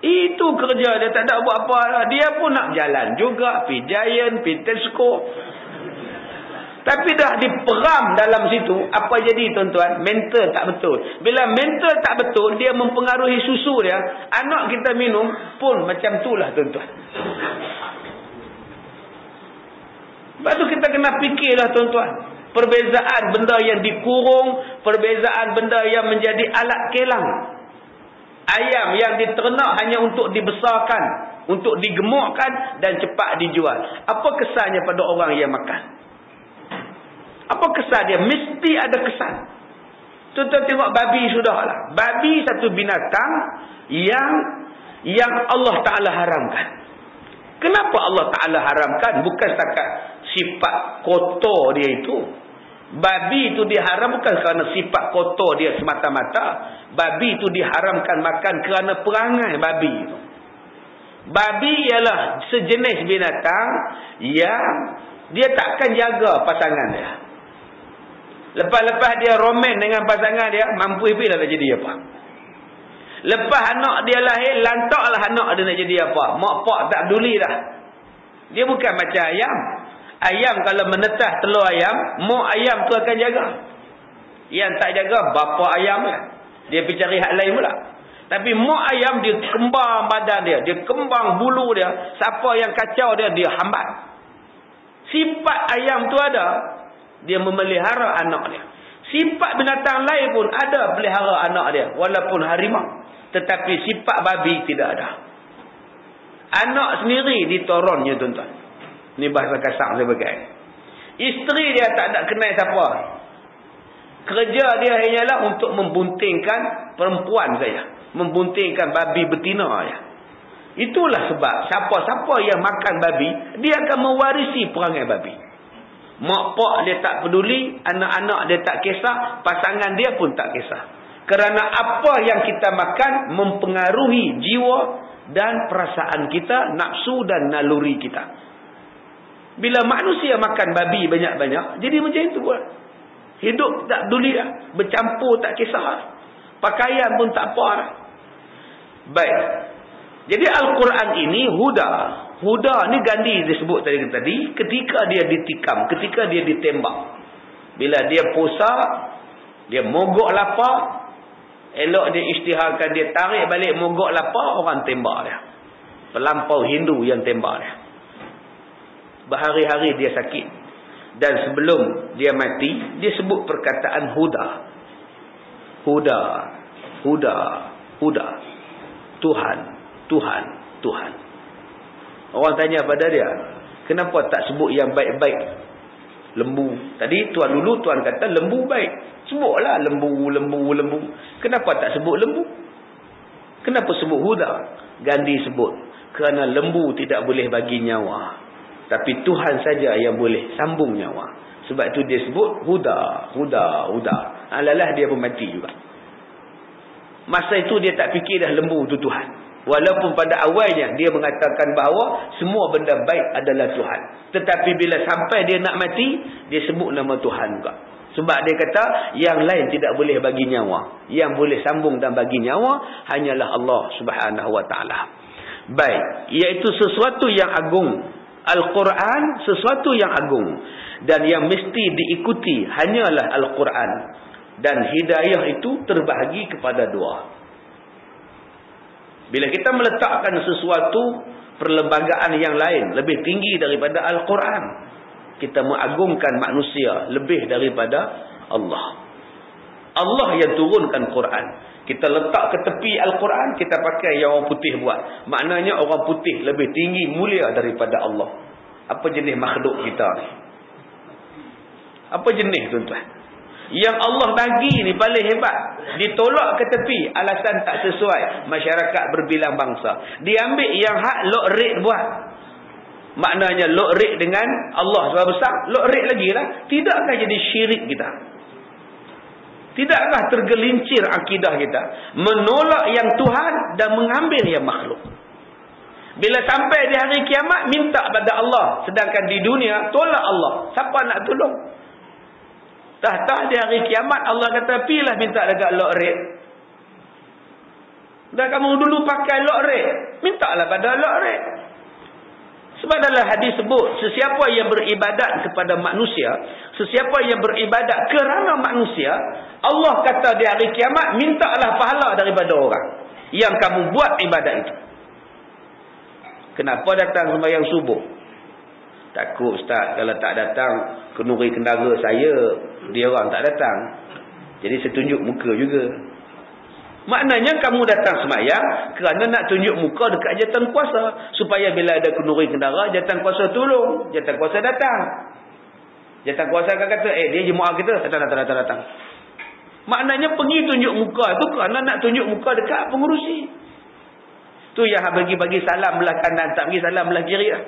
Itu kerja dia, tak ada buat apa lah. Dia pun nak jalan juga, pergi Giant, pergi Tesco. Tapi dah diperam dalam situ, apa jadi tuan-tuan? Mental tak betul. Bila mental tak betul, dia mempengaruhi susu dia. Anak kita minum pun macam itulah tuan-tuan. Lepas tu kita kena fikirlah tuan-tuan. Perbezaan benda yang dikurung, perbezaan benda yang menjadi alat kelang. Ayam yang diternak hanya untuk dibesarkan, untuk digemukkan dan cepat dijual. Apa kesannya pada orang yang makan? Apa kesan dia? Mesti ada kesan. Tuan-tuan tengok babi sudahlah. Babi satu binatang yang Allah Ta'ala haramkan. Kenapa Allah Ta'ala haramkan? Bukan setakat sifat kotor dia itu. Babi itu diharam bukan kerana sifat kotor dia semata-mata. Babi itu diharamkan makan kerana perangai babi itu. Babi ialah sejenis binatang yang dia takkan jaga pasangan dia. Lepas-lepas dia roman dengan pasangan dia, mampu ipil nak jadi apa? Lepas anak dia lahir, lantaklah anak dia nak jadi apa? Mak pak tak peduli dah. Dia bukan macam ayam. Ayam kalau menetas telur ayam, mak ayam tu akan jaga. Yang tak jaga, bapa ayam lah. Dia pergi cari hak lain pula. Tapi mak ayam dia kembang badan dia. Dia kembang bulu dia. Siapa yang kacau dia, dia hambat. Sifat ayam tu ada. Dia memelihara anak dia. Sifat binatang lain pun ada pelihara anak dia. Walaupun harimau. Tetapi sifat babi tidak ada. Anak sendiri ditoronnya tuan-tuan. Ni bahasa kasar saya pakai. Isteri dia tak nak kenal siapa. Kerja dia hanyalah untuk membuntingkan perempuan saja. Membuntingkan babi betina saja. Itulah sebab siapa-siapa yang makan babi, dia akan mewarisi perangai babi. Mak pak dia tak peduli, anak-anak dia tak kisah, pasangan dia pun tak kisah. Kerana apa yang kita makan mempengaruhi jiwa dan perasaan kita, nafsu dan naluri kita. Bila manusia makan babi banyak-banyak, jadi macam itu pula. Hidup tak peduli lah. Bercampur tak kisah lah. Pakaian pun tak apa lah. Baik. Jadi Al-Quran ini huda. Huda ni Gandhi disebut tadi ketika dia ditikam, ketika dia ditembak. Bila dia puasa, dia mogok lapar, elok dia isytiharkan, dia tarik balik mogok lapar, orang tembak dia. Pelampau Hindu yang tembak dia. Berhari-hari dia sakit. Dan sebelum dia mati, dia sebut perkataan huda. Huda, huda, huda. Tuhan, Tuhan, Tuhan. Orang tanya pada dia, kenapa tak sebut yang baik-baik? Lembu. Tadi tuan dulu tuan kata lembu baik. Sebutlah lembu, lembu, lembu. Kenapa tak sebut lembu? Kenapa sebut huda? Gandhi sebut, kerana lembu tidak boleh bagi nyawa. Tapi Tuhan saja yang boleh sambung nyawa. Sebab itu dia sebut huda, huda, huda. Alalah dia pun mati juga. Masa itu dia tak fikir dah lembu itu Tuhan. Walaupun pada awalnya dia mengatakan bahawa semua benda baik adalah Tuhan. Tetapi bila sampai dia nak mati, dia sebut nama Tuhan juga. Sebab dia kata yang lain tidak boleh bagi nyawa. Yang boleh sambung dan bagi nyawa hanyalah Allah Subhanahu Wa Taala. Baik, iaitu sesuatu yang agung. Al-Quran sesuatu yang agung dan yang mesti diikuti hanyalah Al-Quran. Dan hidayah itu terbahagi kepada dua. Bila kita meletakkan sesuatu perlembagaan yang lain lebih tinggi daripada Al-Quran, kita mengagungkan manusia lebih daripada Allah. Allah yang turunkan Quran. Kita letak ke tepi Al-Quran, kita pakai yang orang putih buat. Maknanya orang putih lebih tinggi, mulia daripada Allah. Apa jenis makhluk kita ni? Apa jenis tuan-tuan? Yang Allah bagi ni paling hebat. Ditolak ke tepi, alasan tak sesuai. Masyarakat berbilang bangsa. Diambil yang hak lok-rik buat. Maknanya lok-rik dengan Allah sebab besar, lok-rik lagi lah. Tidakkah jadi syirik kita? Tidakkah tergelincir akidah kita? Menolak yang Tuhan dan mengambil yang makhluk. Bila sampai di hari kiamat, minta pada Allah. Sedangkan di dunia, tolak Allah. Siapa nak tolong? Tak di hari kiamat, Allah kata, pilah minta dekat lok-rik. Dah kamu dulu pakai lok-rik, mintalah pada lok-rik. Sebab dalam hadis sebut, sesiapa yang beribadat kepada manusia, sesiapa yang beribadat kerana manusia, Allah kata di hari kiamat, mintalah pahala daripada orang yang kamu buat ibadat itu. Kenapa datang sembahyang subuh? Takut ustaz, kalau tak datang, kenduri kendara saya, dia orang tak datang. Jadi saya tunjuk muka juga. Maknanya kamu datang sembahyang kerana nak tunjuk muka dekat jawatan kuasa. Supaya bila ada kenduri kendara, jawatan kuasa tolong. Jawatan kuasa datang. Jawatan kuasa akan kata, dia jemaah kita, datang. Maknanya pergi tunjuk muka tu kerana nak tunjuk muka dekat pengurusi. Tu yang bagi salam belah kanan, tak bagi salam belah kiri lah.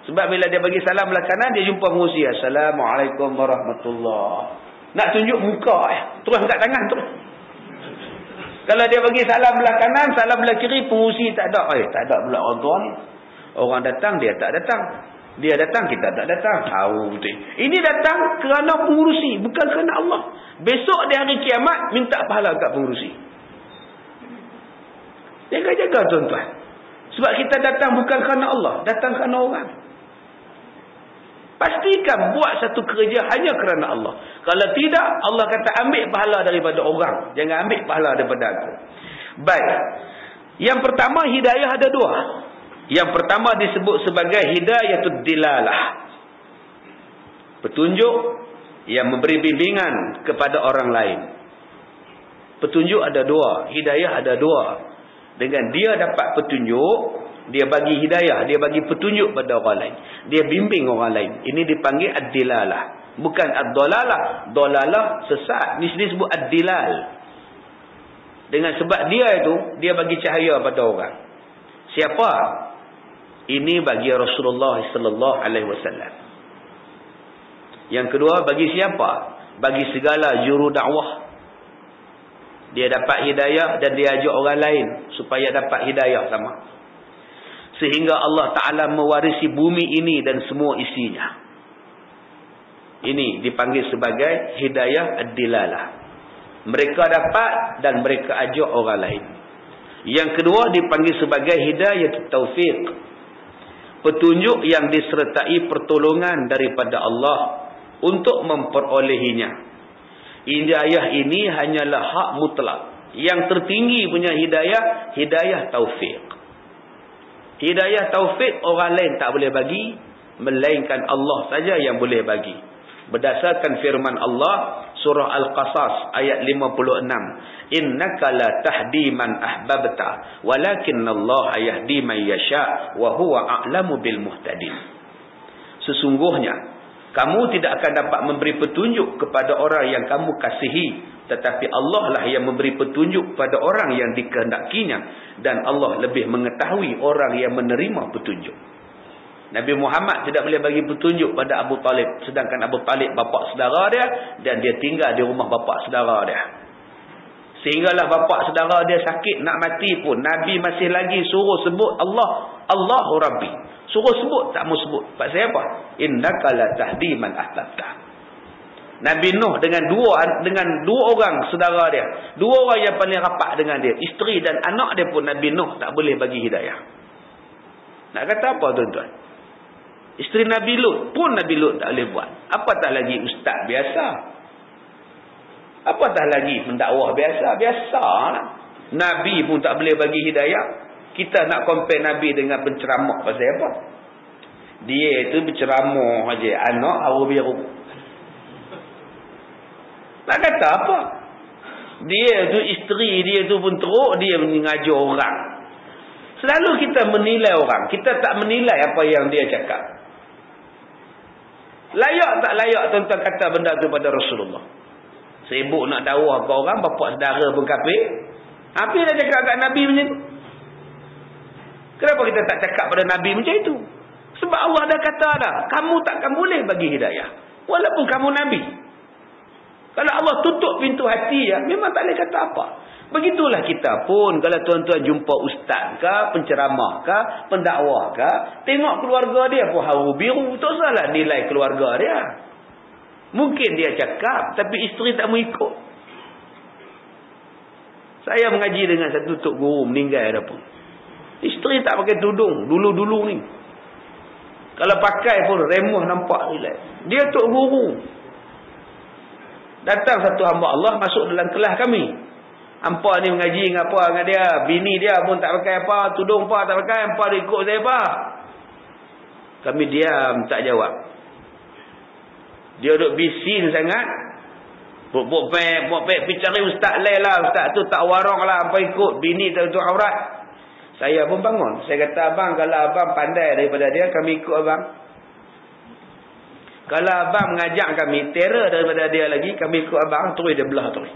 Sebab bila dia bagi salam belah kanan, dia jumpa pengurusi. Assalamualaikum warahmatullahi. Nak tunjuk muka terus angkat tangan terus. Kalau dia bagi salam belah kanan, salam belah kiri, pengurusi tak ada. Tak ada pula orang tua ni. Orang datang, dia tak datang. Dia datang, kita tak datang. Tahu betul. Ini datang kerana pengurusi, bukan kerana Allah. Besok di hari kiamat, minta pahala kat pengurusi. Jaga-jaga tuan-tuan. Sebab kita datang bukan kerana Allah, datang kerana orang. Pastikan buat satu kerja hanya kerana Allah. Kalau tidak, Allah kata ambil pahala daripada orang. Jangan ambil pahala daripada aku. Baik. Yang pertama, hidayah ada dua. Yang pertama disebut sebagai hidayatud dilalah. Petunjuk yang memberi bimbingan kepada orang lain. Petunjuk ada dua. Hidayah ada dua. Dengan dia dapat petunjuk, dia bagi hidayah, dia bagi petunjuk pada orang lain. Dia bimbing orang lain. Ini dipanggil ad-dilalah. Bukan ad-dalalah. Dalalah sesat. Ini disebut ad-dilal. Dengan sebab dia itu, dia bagi cahaya pada orang. Siapa? Ini bagi Rasulullah sallallahu alaihi wasallam. Yang kedua, bagi siapa? Bagi segala juru dakwah. Dia dapat hidayah dan dia ajak orang lain supaya dapat hidayah sama. Sehingga Allah Ta'ala mewarisi bumi ini dan semua isinya. Ini dipanggil sebagai hidayah ad-dilalah. Mereka dapat dan mereka ajak orang lain. Yang kedua dipanggil sebagai hidayah taufiq. Petunjuk yang disertai pertolongan daripada Allah untuk memperolehinya. Hidayah ini hanyalah hak mutlak. Yang tertinggi punya hidayah, hidayah taufiq. Hidayah taufik orang lain tak boleh bagi, melainkan Allah saja yang boleh bagi. Berdasarkan firman Allah surah Al-Qasas ayat 56, innaka la tahdi man ahbabta walakinnallaha yahdi man yasha wa huwa a'lamu bil muhtadin. Sesungguhnya kamu tidak akan dapat memberi petunjuk kepada orang yang kamu kasihi, tetapi Allah lah yang memberi petunjuk pada orang yang dikehendakinya, dan Allah lebih mengetahui orang yang menerima petunjuk. Nabi Muhammad tidak boleh bagi petunjuk pada Abu Talib, sedangkan Abu Talib bapa saudara dia dan dia tinggal di rumah bapa saudara dia. Sehinggalah bapa saudara dia sakit nak mati pun Nabi masih lagi suruh sebut Allah, Allahu Rabbi. Suruh sebut tak mau sebut. Pasal apa? Innaka la tahdi man ahbabta. Nabi Nuh dengan dua orang saudara dia, dua orang yang paling rapat dengan dia, isteri dan anak dia pun Nabi Nuh tak boleh bagi hidayah. Nak kata apa tuan-tuan? Isteri Nabi Lut pun Nabi Lut tak boleh buat. Apatah lagi ustaz biasa. Apatah lagi pendakwah biasa. Biasalah. Nabi pun tak boleh bagi hidayah. Kita nak compare Nabi dengan penceramah pasal apa? Dia itu berceramah aja, anak haru biru. Nak kata apa? Dia tu isteri dia tu pun teruk, dia mengajar orang. Selalu kita menilai orang, kita tak menilai apa yang dia cakap. Layak tak layak tuan-tuan kata benda tu pada Rasulullah? Sibuk nak dakwah ke orang, bapak saudara pun kafir. Apa dia cakap kat Nabi macam tu? Kenapa kita tak cakap pada Nabi macam itu? Sebab Allah dah kata dah, kamu takkan boleh bagi hidayah. Walaupun kamu Nabi. Kalau Allah tutup pintu hati, ya, memang tak boleh kata apa. Begitulah kita pun, kalau tuan-tuan jumpa ustaz ke, penceramah ke, pendakwah ke, tengok keluarga dia pun haru biru, tak salah nilai keluarga dia. Mungkin dia cakap, tapi isteri tak mau ikut. Saya mengaji dengan satu tok guru, meninggal dah pun. Isteri tak pakai tudung, dulu-dulu ni. Kalau pakai pun remuh nampak relax. Dia tok guru. Datang satu hamba Allah masuk dalam kelas kami. Hampa ni mengaji dengan apa dengan dia. Bini dia pun tak pakai apa, tudung apa tak pakai, hampa dia ikut saya apa. Kami diam tak jawab. Dia duduk bising sangat. Buat cari ustaz lain lah. Ustaz tu tak warang lah, hampa ikut. Bini tak tutup aurat. Saya pun bangun. Saya kata, abang, kalau abang pandai daripada dia, kami ikut abang. Kalau abang mengajak kami, terror daripada dia lagi, kami ikut abang, terus dia belah terus.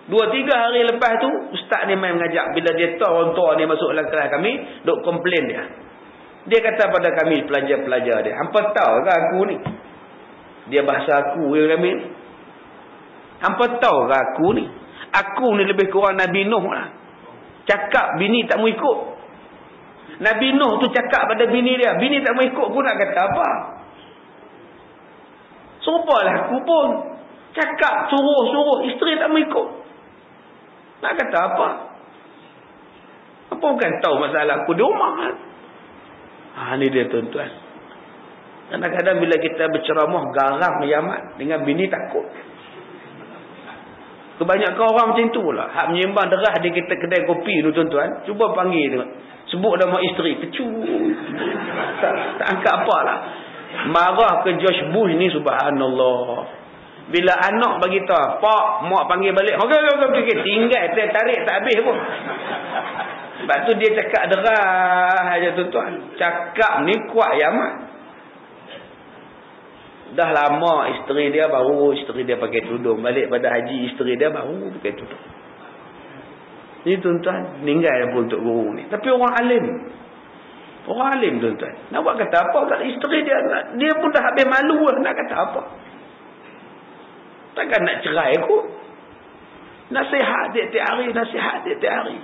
2-3 hari lepas tu, ustaz ni main mengajak. Bila dia tahu orang tua ni masuk dalam kelas kami, duk komplain dia. Dia kata pada kami, pelajar-pelajar dia, hampa tahu ke aku ni? Dia bahasa aku yang kami ni. Hampa tahu ke aku ni? Aku ni lebih kurang Nabi Nuh lah. Cakap bini tak mau ikut. Nabi Nuh tu cakap pada bini dia, bini tak mau ikut pun nak kata apa? Serupalah aku pun. Cakap, suruh, isteri tak mau ikut. Nak kata apa? Apa bukan tahu masalah aku di rumah kan? Ni dia tuan-tuan. Kadang-kadang bila kita berceramah garam kiamat dengan bini takut. Kebanyakan orang macam tu pula. Hak menyembang derah di kita kedai kopi tu tuan-tuan. Cuba panggil dia. Sebut nama isteri. Kecut. Tak angkat apa lah. Marah ke George Bush ni subhanallah. Bila anak bagi tahu, pak, mak panggil balik. Okey. Tinggal tarik tak habis pun. Sebab tu dia cakap derah aja tuan-tuan. Cakap ni kuat amat. Dah lama isteri dia pakai tudung. Balik pada haji isteri dia baru pakai tudung. Ni tuan-tuan, meninggal pun untuk guru ni. Tapi orang alim. Orang alim tuan-tuan. Nak buat kata apa? Kalau isteri dia pun dah habis malu lah. Nak kata apa? Takkan nak cerai kot. Nasihat tiap hari.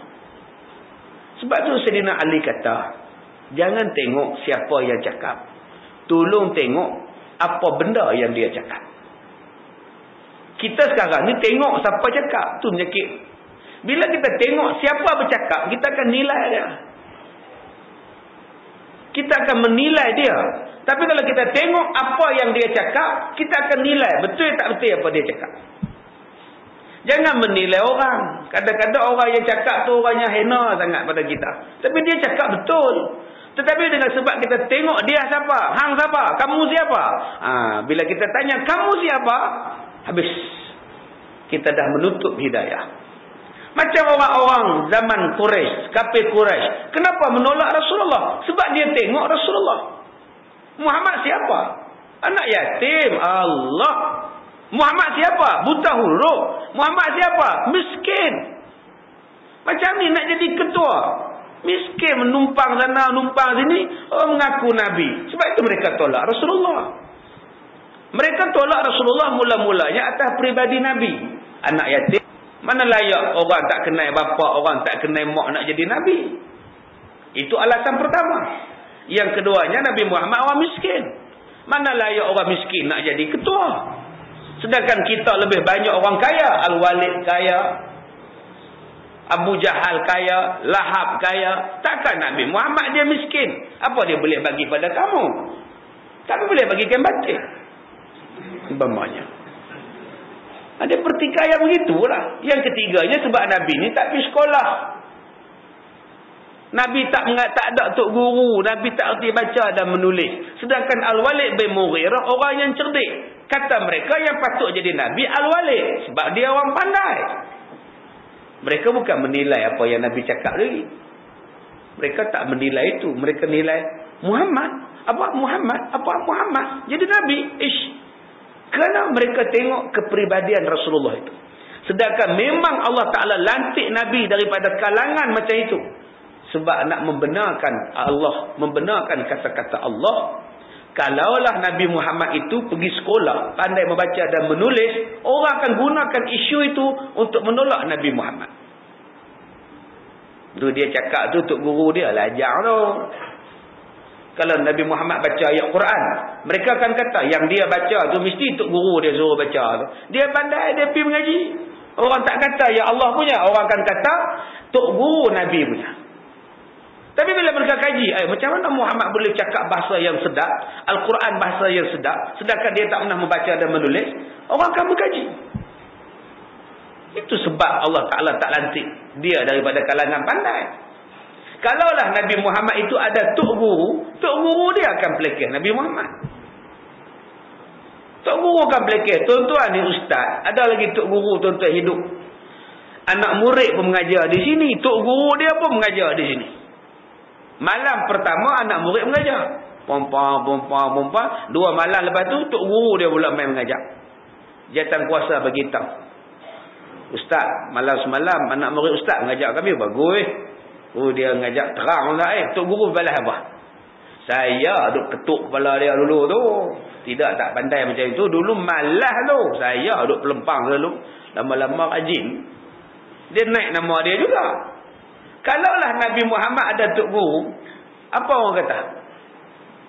Sebab tu Sayyidina Ali kata, jangan tengok siapa yang cakap. Tolong tengok apa benda yang dia cakap. Kita sekarang ni tengok siapa cakap. Tu penyakit. Bila kita tengok siapa bercakap, kita akan nilai dia. Kita akan menilai dia. Tapi kalau kita tengok apa yang dia cakap, kita akan nilai betul tak betul apa dia cakap. Jangan menilai orang. Kadang-kadang orang yang cakap tu orangnya hina sangat pada kita. Tapi dia cakap betul. Tetapi dengan sebab kita tengok dia siapa, hang siapa, kamu siapa. Bila kita tanya kamu siapa, habis. Kita dah menutup hidayah. Macam orang-orang zaman Quraisy, kafir Quraisy. Kenapa menolak Rasulullah? Sebab dia tengok Rasulullah. Muhammad siapa? Anak yatim. Allah. Muhammad siapa? Buta huruf. Muhammad siapa? Miskin. Macam ni nak jadi ketua. Miskin menumpang sana, numpang sini. Orang mengaku Nabi. Sebab itu mereka tolak Rasulullah. Mereka tolak Rasulullah mula-mulanya atas peribadi Nabi. Anak yatim. Mana layak orang tak kenal bapa, orang tak kenal mak nak jadi Nabi. Itu alasan pertama. Yang keduanya Nabi Muhammad orang miskin. Mana layak orang miskin nak jadi ketua. Sedangkan kita lebih banyak orang kaya. Al-Walid kaya. Abu Jahal kaya, Lahab kaya. Takkan Nabi Muhammad dia miskin? Apa dia boleh bagi pada kamu? Tak boleh bagikan batin. Umpamanya. Ada pertikaian begitulah. Yang ketiganya sebab Nabi ni tak pergi sekolah. Nabi tak ada tok guru. Nabi tak erti baca dan menulis. Sedangkan Al-Walid bin Mughirah orang yang cerdik. Kata mereka yang patut jadi Nabi Al-Walid. Sebab dia orang pandai. Mereka bukan menilai apa yang Nabi cakap lagi. Mereka tak menilai itu. Mereka nilai Muhammad. Muhammad. Jadi Nabi. Kerana mereka tengok kepribadian Rasulullah itu. Sedangkan memang Allah Ta'ala lantik Nabi daripada kalangan macam itu. Sebab nak membenarkan Allah. Membenarkan kata-kata Allah. Kalaulah Nabi Muhammad itu pergi sekolah, pandai membaca dan menulis, orang akan gunakan isu itu untuk menolak Nabi Muhammad. Tu dia cakap tu untuk guru dia, lajar tu. Kalau Nabi Muhammad baca ayat Quran, mereka akan kata yang dia baca tu mesti untuk guru dia suruh baca tu. Dia pandai, dia pergi mengaji. Orang tak kata ya Allah punya, orang akan kata tok guru Nabi punya. Tapi bila mereka kaji, macam mana Muhammad boleh cakap bahasa yang sedap, Al-Quran bahasa yang sedap, sedangkan dia tak pernah membaca dan menulis, orang akan berkaji. Itu sebab Allah Ta'ala tak lantik dia daripada kalangan pandai. Kalaulah Nabi Muhammad itu ada tok guru dia akan pelekeh Nabi Muhammad. Tok guru akan pelekeh. Tuan-tuan ni ustaz, ada lagi tok guru tuan-tuan hidup. Anak murid pun mengajar di sini, tok guru dia pun mengajar di sini. Malam pertama anak murid mengajar. Pompa. 2 malam lepas tu tok guru dia pula main mengajar. Jatan kuasa bagi tahu. Ustaz, malam semalam anak murid ustaz mengajar kami bagus. Dia mengajar terang lah. Tok guru balas apa? Saya duk ketuk kepala dia dulu tu. Tidak tak pandai macam itu. Dulu malas tu. Saya duk pelempang dulu. Lama-lama rajin. Dia naik nama dia juga. Kalaulah Nabi Muhammad ada tok guru, apa orang kata?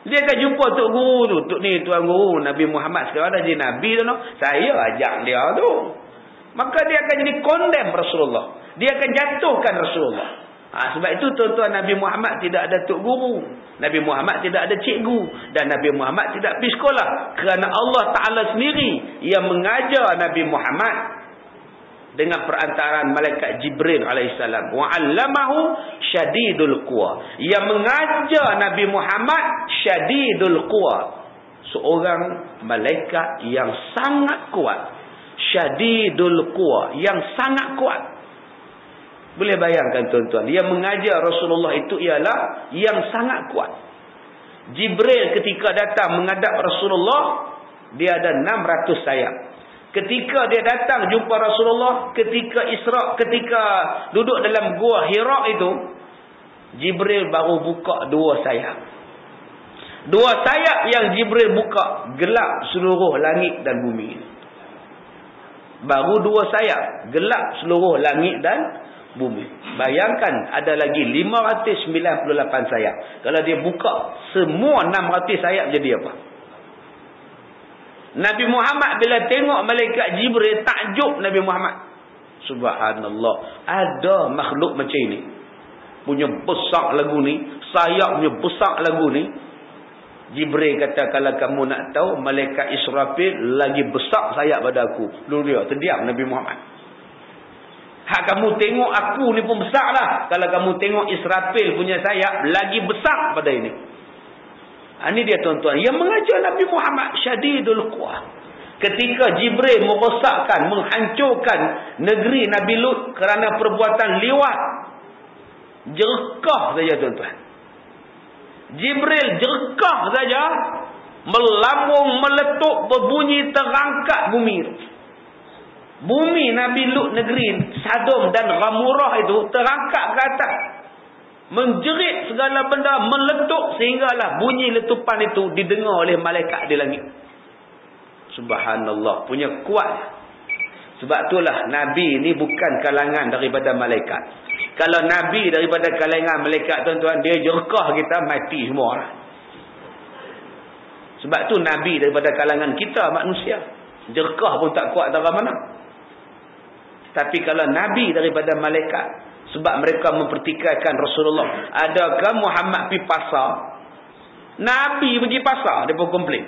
Dia akan jumpa tok guru tu, tok ni tuan guru Nabi Muhammad sekarang dah jadi Nabi tu. Saya ajak dia tu. Maka dia akan jadi condemn Rasulullah. Dia akan jatuhkan Rasulullah. Sebab itu tuan-tuan, Nabi Muhammad tidak ada tok guru. Nabi Muhammad tidak ada cikgu. Dan Nabi Muhammad tidak pergi sekolah. Kerana Allah Ta'ala sendiri yang mengajar Nabi Muhammad dengan perantaraan malaikat Jibril alaihissalam. Wa'allamahu syadidul quwa. Yang mengajar Nabi Muhammad syadidul quwa. Seorang malaikat yang sangat kuat. Syadidul quwa. Yang sangat kuat. Boleh bayangkan tuan-tuan. Yang mengajar Rasulullah itu ialah yang sangat kuat. Jibril ketika datang menghadap Rasulullah, dia ada 600 sayap. Ketika dia datang jumpa Rasulullah, ketika Isra, ketika duduk dalam gua Hira itu, Jibril baru buka 2 sayap. 2 sayap yang Jibril buka, gelap seluruh langit dan bumi. Baru 2 sayap, gelap seluruh langit dan bumi. Bayangkan ada lagi 598 sayap. Kalau dia buka semua 600 sayap, jadi apa? Nabi Muhammad bila tengok malaikat Jibril, takjub Nabi Muhammad. Subhanallah, ada makhluk macam ini. Punya besar lagu ni, sayapnya besar lagu ni. Jibril kata, kalau kamu nak tahu, malaikat Israfil lagi besar sayap pada aku. Lalu dia terdiam Nabi Muhammad. Hak kamu tengok aku ni pun besar lah. Kalau kamu tengok Israfil punya sayap, lagi besar pada ini. Ini dia tuan-tuan. Yang mengajar Nabi Muhammad syadidul quwa. Ketika Jibril merosakkan, menghancurkan negeri Nabi Lut kerana perbuatan liwat. Jerkah saja tuan-tuan. Jibril jerkah saja. Melambung, meletup, berbunyi, terangkat bumi. Bumi Nabi Lut negeri Sodom dan Gomorrah itu terangkat ke atas. Menjerit segala benda, meletup sehinggalah bunyi letupan itu didengar oleh malaikat di langit. Subhanallah, punya kuat. Sebab itulah Nabi ni bukan kalangan daripada malaikat. Kalau Nabi daripada kalangan malaikat tuan-tuan, dia jerkah kita mati semua orang. Sebab tu Nabi daripada kalangan kita manusia. Jerkah pun tak kuat darah mana. Tapi kalau Nabi daripada malaikat, sebab mereka mempertikaikan Rasulullah. Adakah Muhammad pergi pasar? Nabi pergi pasar, mereka komplain.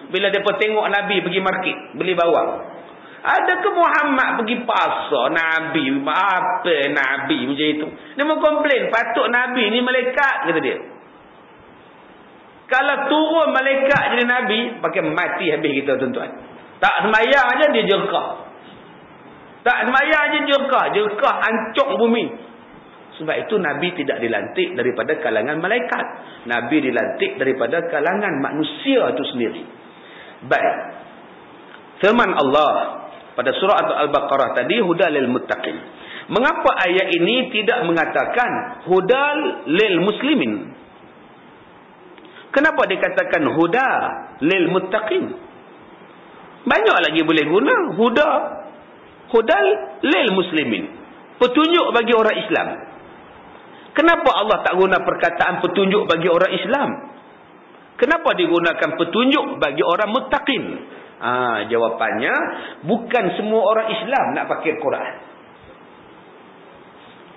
Bila mereka tengok Nabi pergi market, beli bawang. Adakah Muhammad pergi pasar? Nabi, apa Nabi macam itu? Mereka komplain, patut Nabi ni malaikat, kata dia. Kalau turun malaikat jadi Nabi, pakai mati habis kita tuan-tuan. Tak sembahyang aja dia jerkah. Tak sembahyang aja jerkah hancur bumi. Sebab itu Nabi tidak dilantik daripada kalangan malaikat. Nabi dilantik daripada kalangan manusia itu sendiri. Baik. Firman Allah pada surah Al-Baqarah tadi, hudal lil muttaqin. Mengapa ayat ini tidak mengatakan hudal lil muslimin? Kenapa dikatakan huda lil muttaqin? Banyak lagi boleh guna hudal lil muslimin. Petunjuk bagi orang Islam. Kenapa Allah tak guna perkataan petunjuk bagi orang Islam? Kenapa digunakan petunjuk bagi orang muttaqin? Jawapannya, bukan semua orang Islam nak pakai Quran.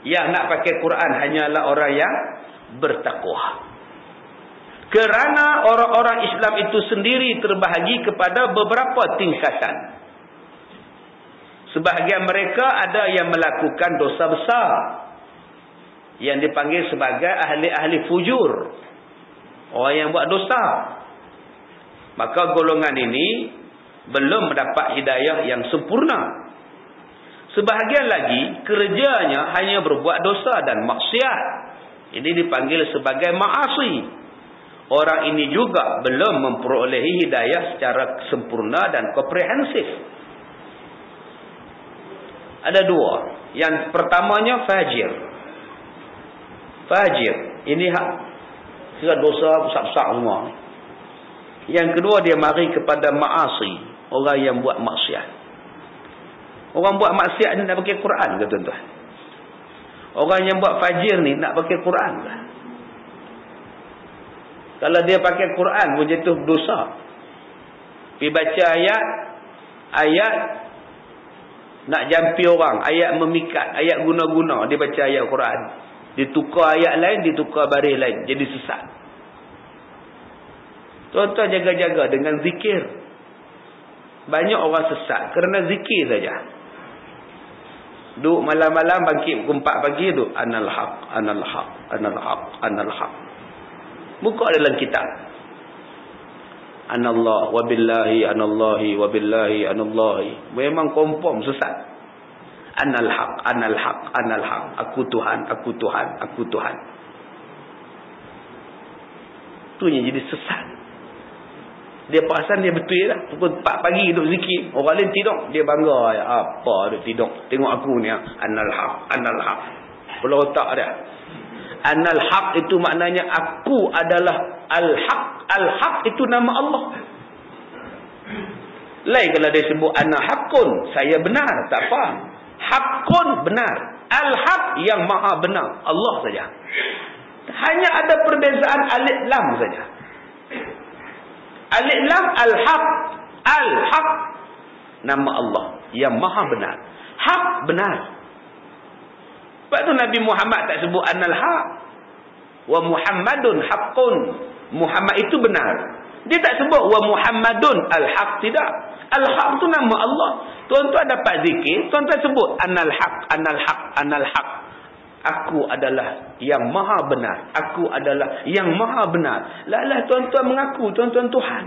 Yang nak pakai Quran hanyalah orang yang bertakwa. Kerana orang-orang Islam itu sendiri terbahagi kepada beberapa tingkatan. Sebahagian mereka ada yang melakukan dosa besar, yang dipanggil sebagai ahli-ahli fujur, orang yang buat dosa. Maka golongan ini belum mendapat hidayah yang sempurna. Sebahagian lagi kerjanya hanya berbuat dosa dan maksiat. Ini dipanggil sebagai ma'asi. Orang ini juga belum memperolehi hidayah secara sempurna dan komprehensif. Ada dua. Yang pertamanya fajir. Fajir. Ini kira dosa besar-besar semua. Yang kedua, dia mari kepada ma'asi. Orang yang buat maksiat. Orang buat maksiat ni nak pakai Quran ke tuan-tuan? Orang yang buat fajir ni nak pakai Quran ke? Kalau dia pakai Quran pun jatuh dosa. Pergi baca ayat nak jampi orang, ayat memikat, ayat guna-guna, dia baca ayat Quran. Ditukar ayat lain, ditukar baris lain. Jadi sesat. Tuan-tuan jaga-jaga dengan zikir. Banyak orang sesat kerana zikir saja. Duk malam-malam bangkit pukul 4 pagi tu. Anal haq, anal haq, anal haq, anal haq. Buka dalam kitab. Anallah, wabillahi, anallahi, wabillahi, anallahi. Memang confirm sesat. Anal haq, anal haq, anal haq. Aku Tuhan, aku Tuhan, aku Tuhan. Tu yang jadi sesat. Dia perasan dia betul lah. Pukul 4 pagi duduk zikir. Orang lain tidur. Dia bangga. Apa duduk tidur. Tengok aku ni. Anal haq, anal haq. Pulau otak dia. Anal haq itu maknanya aku adalah al-haq. Al-haq itu nama Allah. Lain kalau dia sebut ana haqqun. Saya benar. Tak faham. Haqqun benar. Al-haq yang maha benar. Allah saja. Hanya ada perbezaan alif lam saja. Alif lam al-haq. Al-haq nama Allah yang maha benar. Hak benar. Sebab tu Nabi Muhammad tak sebut anal haq. Wa Muhammadun haqqun. Muhammad itu benar. Dia tak sebut wa Muhammadun al-haq. Tidak. Al-haq tu nama Allah. Tuan-tuan dapat zikir, tuan-tuan sebut anal haq, anal haq, anal haq. Aku adalah yang maha benar. Aku adalah yang maha benar. Lah tuan-tuan mengaku tuan-tuan Tuhan.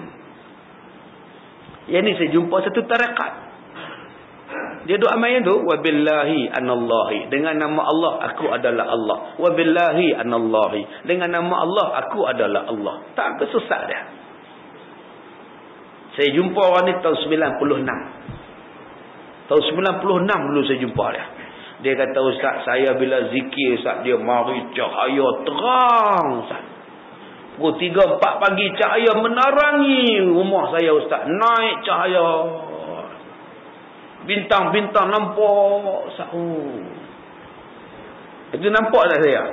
Yang ni saya jumpa satu tarekat. Dia doa main tu wabillahi anallahi. Dengan nama Allah aku adalah Allah. Wabillahi anallahi. Dengan nama Allah aku adalah Allah. Tak kesesat dia. Saya jumpa orang ni tahun 96. Tahun 96 dulu saya jumpa dia. Dia kata, Ustaz, saya bila zikir, Ustaz, dia mari cahaya terang, Ustaz. Pukul 3-4 pagi, cahaya menerangi rumah saya, Ustaz. Naik cahaya. Bintang-bintang nampak, Ustaz. Itu nampak tak saya?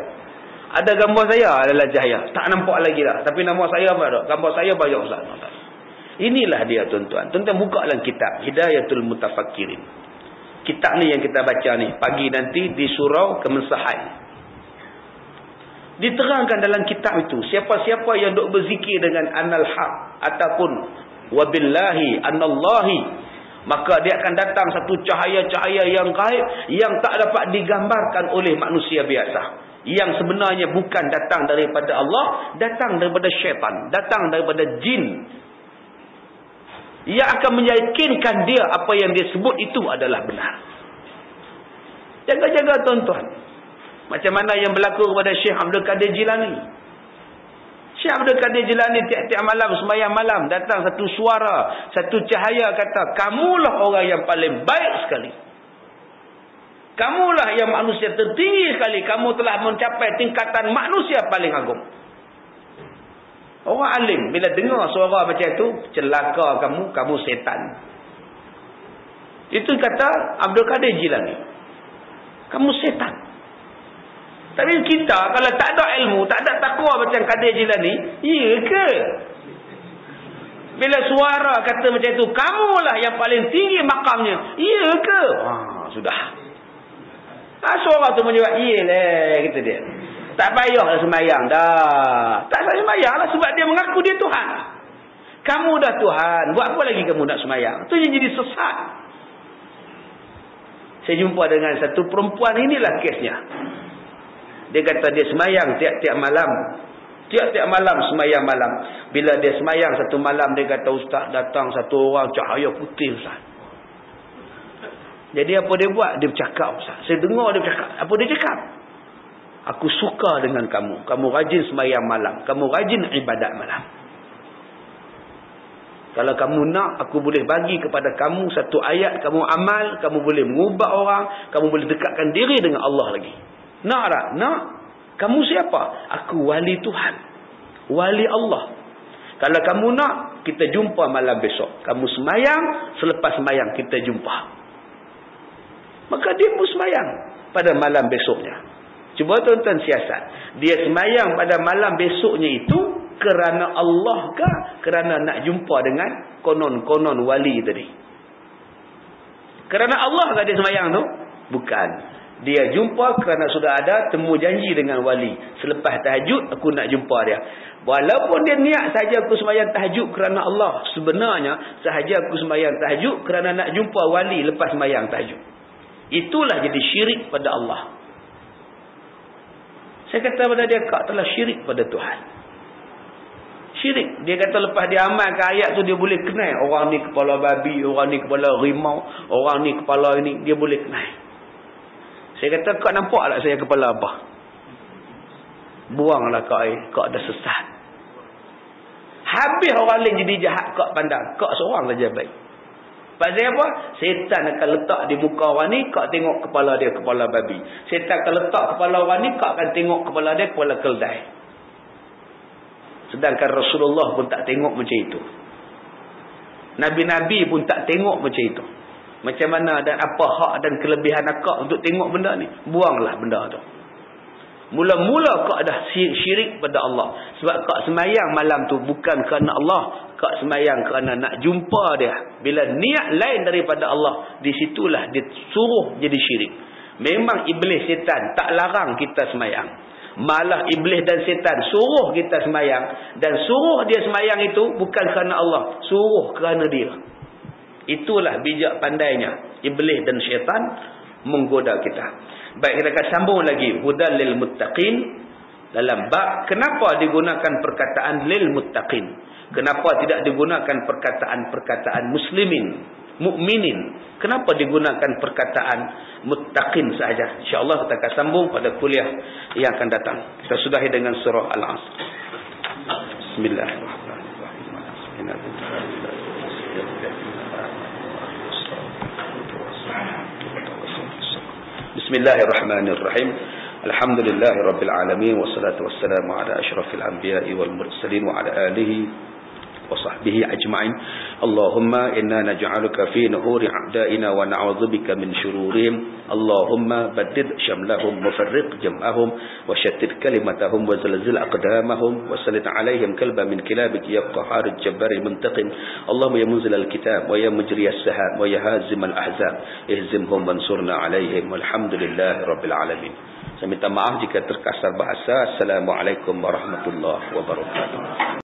Ada gambar saya adalah cahaya. Tak nampak lagi dah. Tapi nama saya apa tak? Gambar saya banyak, Ustaz. Inilah dia, tuan-tuan. Tuan-tuan buka dalam kitab Hidayatul Mutafakkirin. Kitab ni yang kita baca ni pagi nanti di surau Kemensahan. Diterangkan dalam kitab itu siapa-siapa yang duk berzikir dengan anal haq ataupun wabillahi anallahi, maka dia akan datang satu cahaya-cahaya yang gaib yang tak dapat digambarkan oleh manusia biasa, yang sebenarnya bukan datang daripada Allah, datang daripada syaitan, datang daripada jin, yang akan meyakinkan dia apa yang dia sebut itu adalah benar. Jaga-jaga tuan-tuan. Macam mana yang berlaku kepada Syekh Abdul Qadir Jilani. Syekh Abdul Qadir Jilani tiap-tiap malam, sembahyang malam, datang satu suara, satu cahaya kata, kamulah orang yang paling baik sekali. Kamulah yang manusia tertinggi sekali. Kamu telah mencapai tingkatan manusia paling agung. Orang alim bila dengar suara macam itu, celaka kamu setan. Itu kata Abdul Qadir Jilani. Kamu setan. Tapi kita kalau tak ada ilmu, tak ada takwa macam Qadir Jilani, iya ke? Bila suara kata macam itu, kamulah yang paling tinggi makamnya, iya ke? Sudah. Suara tu menjawab, iyalah, kata dia. Tak payahlah sembahyang dah. Tak payah sembahyang lah sebab dia mengaku dia Tuhan. Kamu dah Tuhan. Buat apa lagi kamu nak sembahyang? Itu yang jadi sesat. Saya jumpa dengan satu perempuan, inilah kesnya. Dia kata dia sembahyang tiap-tiap malam. Tiap-tiap malam sembahyang malam. Bila dia sembahyang satu malam, dia kata, Ustaz, datang satu orang cahaya putih, Ustaz. Jadi apa dia buat? Dia bercakap, Ustaz. Saya dengar dia bercakap. Apa dia cakap? Aku suka dengan kamu. Kamu rajin sembahyang malam. Kamu rajin ibadat malam. Kalau kamu nak, aku boleh bagi kepada kamu satu ayat. Kamu amal. Kamu boleh mengubah orang. Kamu boleh dekatkan diri dengan Allah lagi. Nak tak? Nak? Kamu siapa? Aku wali Tuhan. Wali Allah. Kalau kamu nak, kita jumpa malam besok. Kamu sembahyang. Selepas sembahyang, kita jumpa. Maka dia pun sembahyang pada malam besoknya. Cuba tuan-tuan siasat. Dia sembahyang pada malam besoknya itu kerana Allah ke? Kerana nak jumpa dengan konon-konon wali tadi? Kerana Allah ke dia sembahyang tu? Bukan. Dia jumpa kerana sudah ada temu janji dengan wali. Selepas tahajud aku nak jumpa dia. Walaupun dia niat sahaja aku sembahyang tahajud kerana Allah, sebenarnya sahaja aku sembahyang tahajud kerana nak jumpa wali lepas sembahyang tahajud. Itulah jadi syirik pada Allah. Saya kata pada dia, kau telah syirik pada Tuhan. Syirik. Dia kata lepas dia amalkan ayat tu dia boleh kenal orang ni kepala babi, orang ni kepala rimau, orang ni kepala ini, dia boleh kenal. Saya kata, kau nampak tak saya kepala apa? Buanglah kau dah sesat. Habis orang lain jadi jahat kau pandang. Kau seorang saja baik. Pasal apa? Setan akan letak di muka orang ni, kau tengok kepala dia kepala babi. Setan akan letak kepala orang ni, kau akan tengok kepala dia kepala keldai. Sedangkan Rasulullah pun tak tengok macam itu. Nabi-Nabi pun tak tengok macam itu. Macam mana dan apa hak dan kelebihan akak untuk tengok benda ni? Buanglah benda tu. Mula-mula kau dah syirik pada Allah. Sebab kau semayang malam tu bukan kerana Allah. Kau semayang kerana nak jumpa dia. Bila niat lain daripada Allah, di situlah dia suruh jadi syirik. Memang iblis setan tak larang kita semayang. Malah iblis dan setan suruh kita semayang. Dan suruh dia semayang itu bukan kerana Allah. Suruh kerana dia. Itulah bijak pandainya iblis dan syaitan menggoda kita. Baik, kita akan sambung lagi. Hudal lil muttaqin. Dalam bab, kenapa digunakan perkataan lil muttaqin? Kenapa tidak digunakan perkataan muslimin, mukminin? Kenapa digunakan perkataan muttaqin saja? InsyaAllah kita akan sambung pada kuliah yang akan datang. Kita sudahi dengan surah Al-Asr. Bismillahirrahmanirrahim. Bismillahirrahmanirrahim. Alhamdulillahi rabbil alamin, wassalatu wassalamu ala asyrafil anbiya'i wal mursalin wa ala alihi wa sahbihi ajma'in. Allahumma inna naj'aluka fi nuhuri a'da'ina wa na'udzubika min shururihim. Allahumma baddid syamlahum wa farriq jam'ahum wa shattit kalimatahum wa zalzil aqdamahum wa sallit 'alaihim kalban min kilabik ya qahhar al-jabbar al-muntaqim. Allahumma ya munzil al-kitab wa ya mujri as-sahab wa ya hazim al-ahzab ihzimhum wansurna 'alaihim walhamdulillahi rabbil alamin. Saya minta maaf jika terkasar bahasa. Assalamualaikum warahmatullahi wabarakatuh.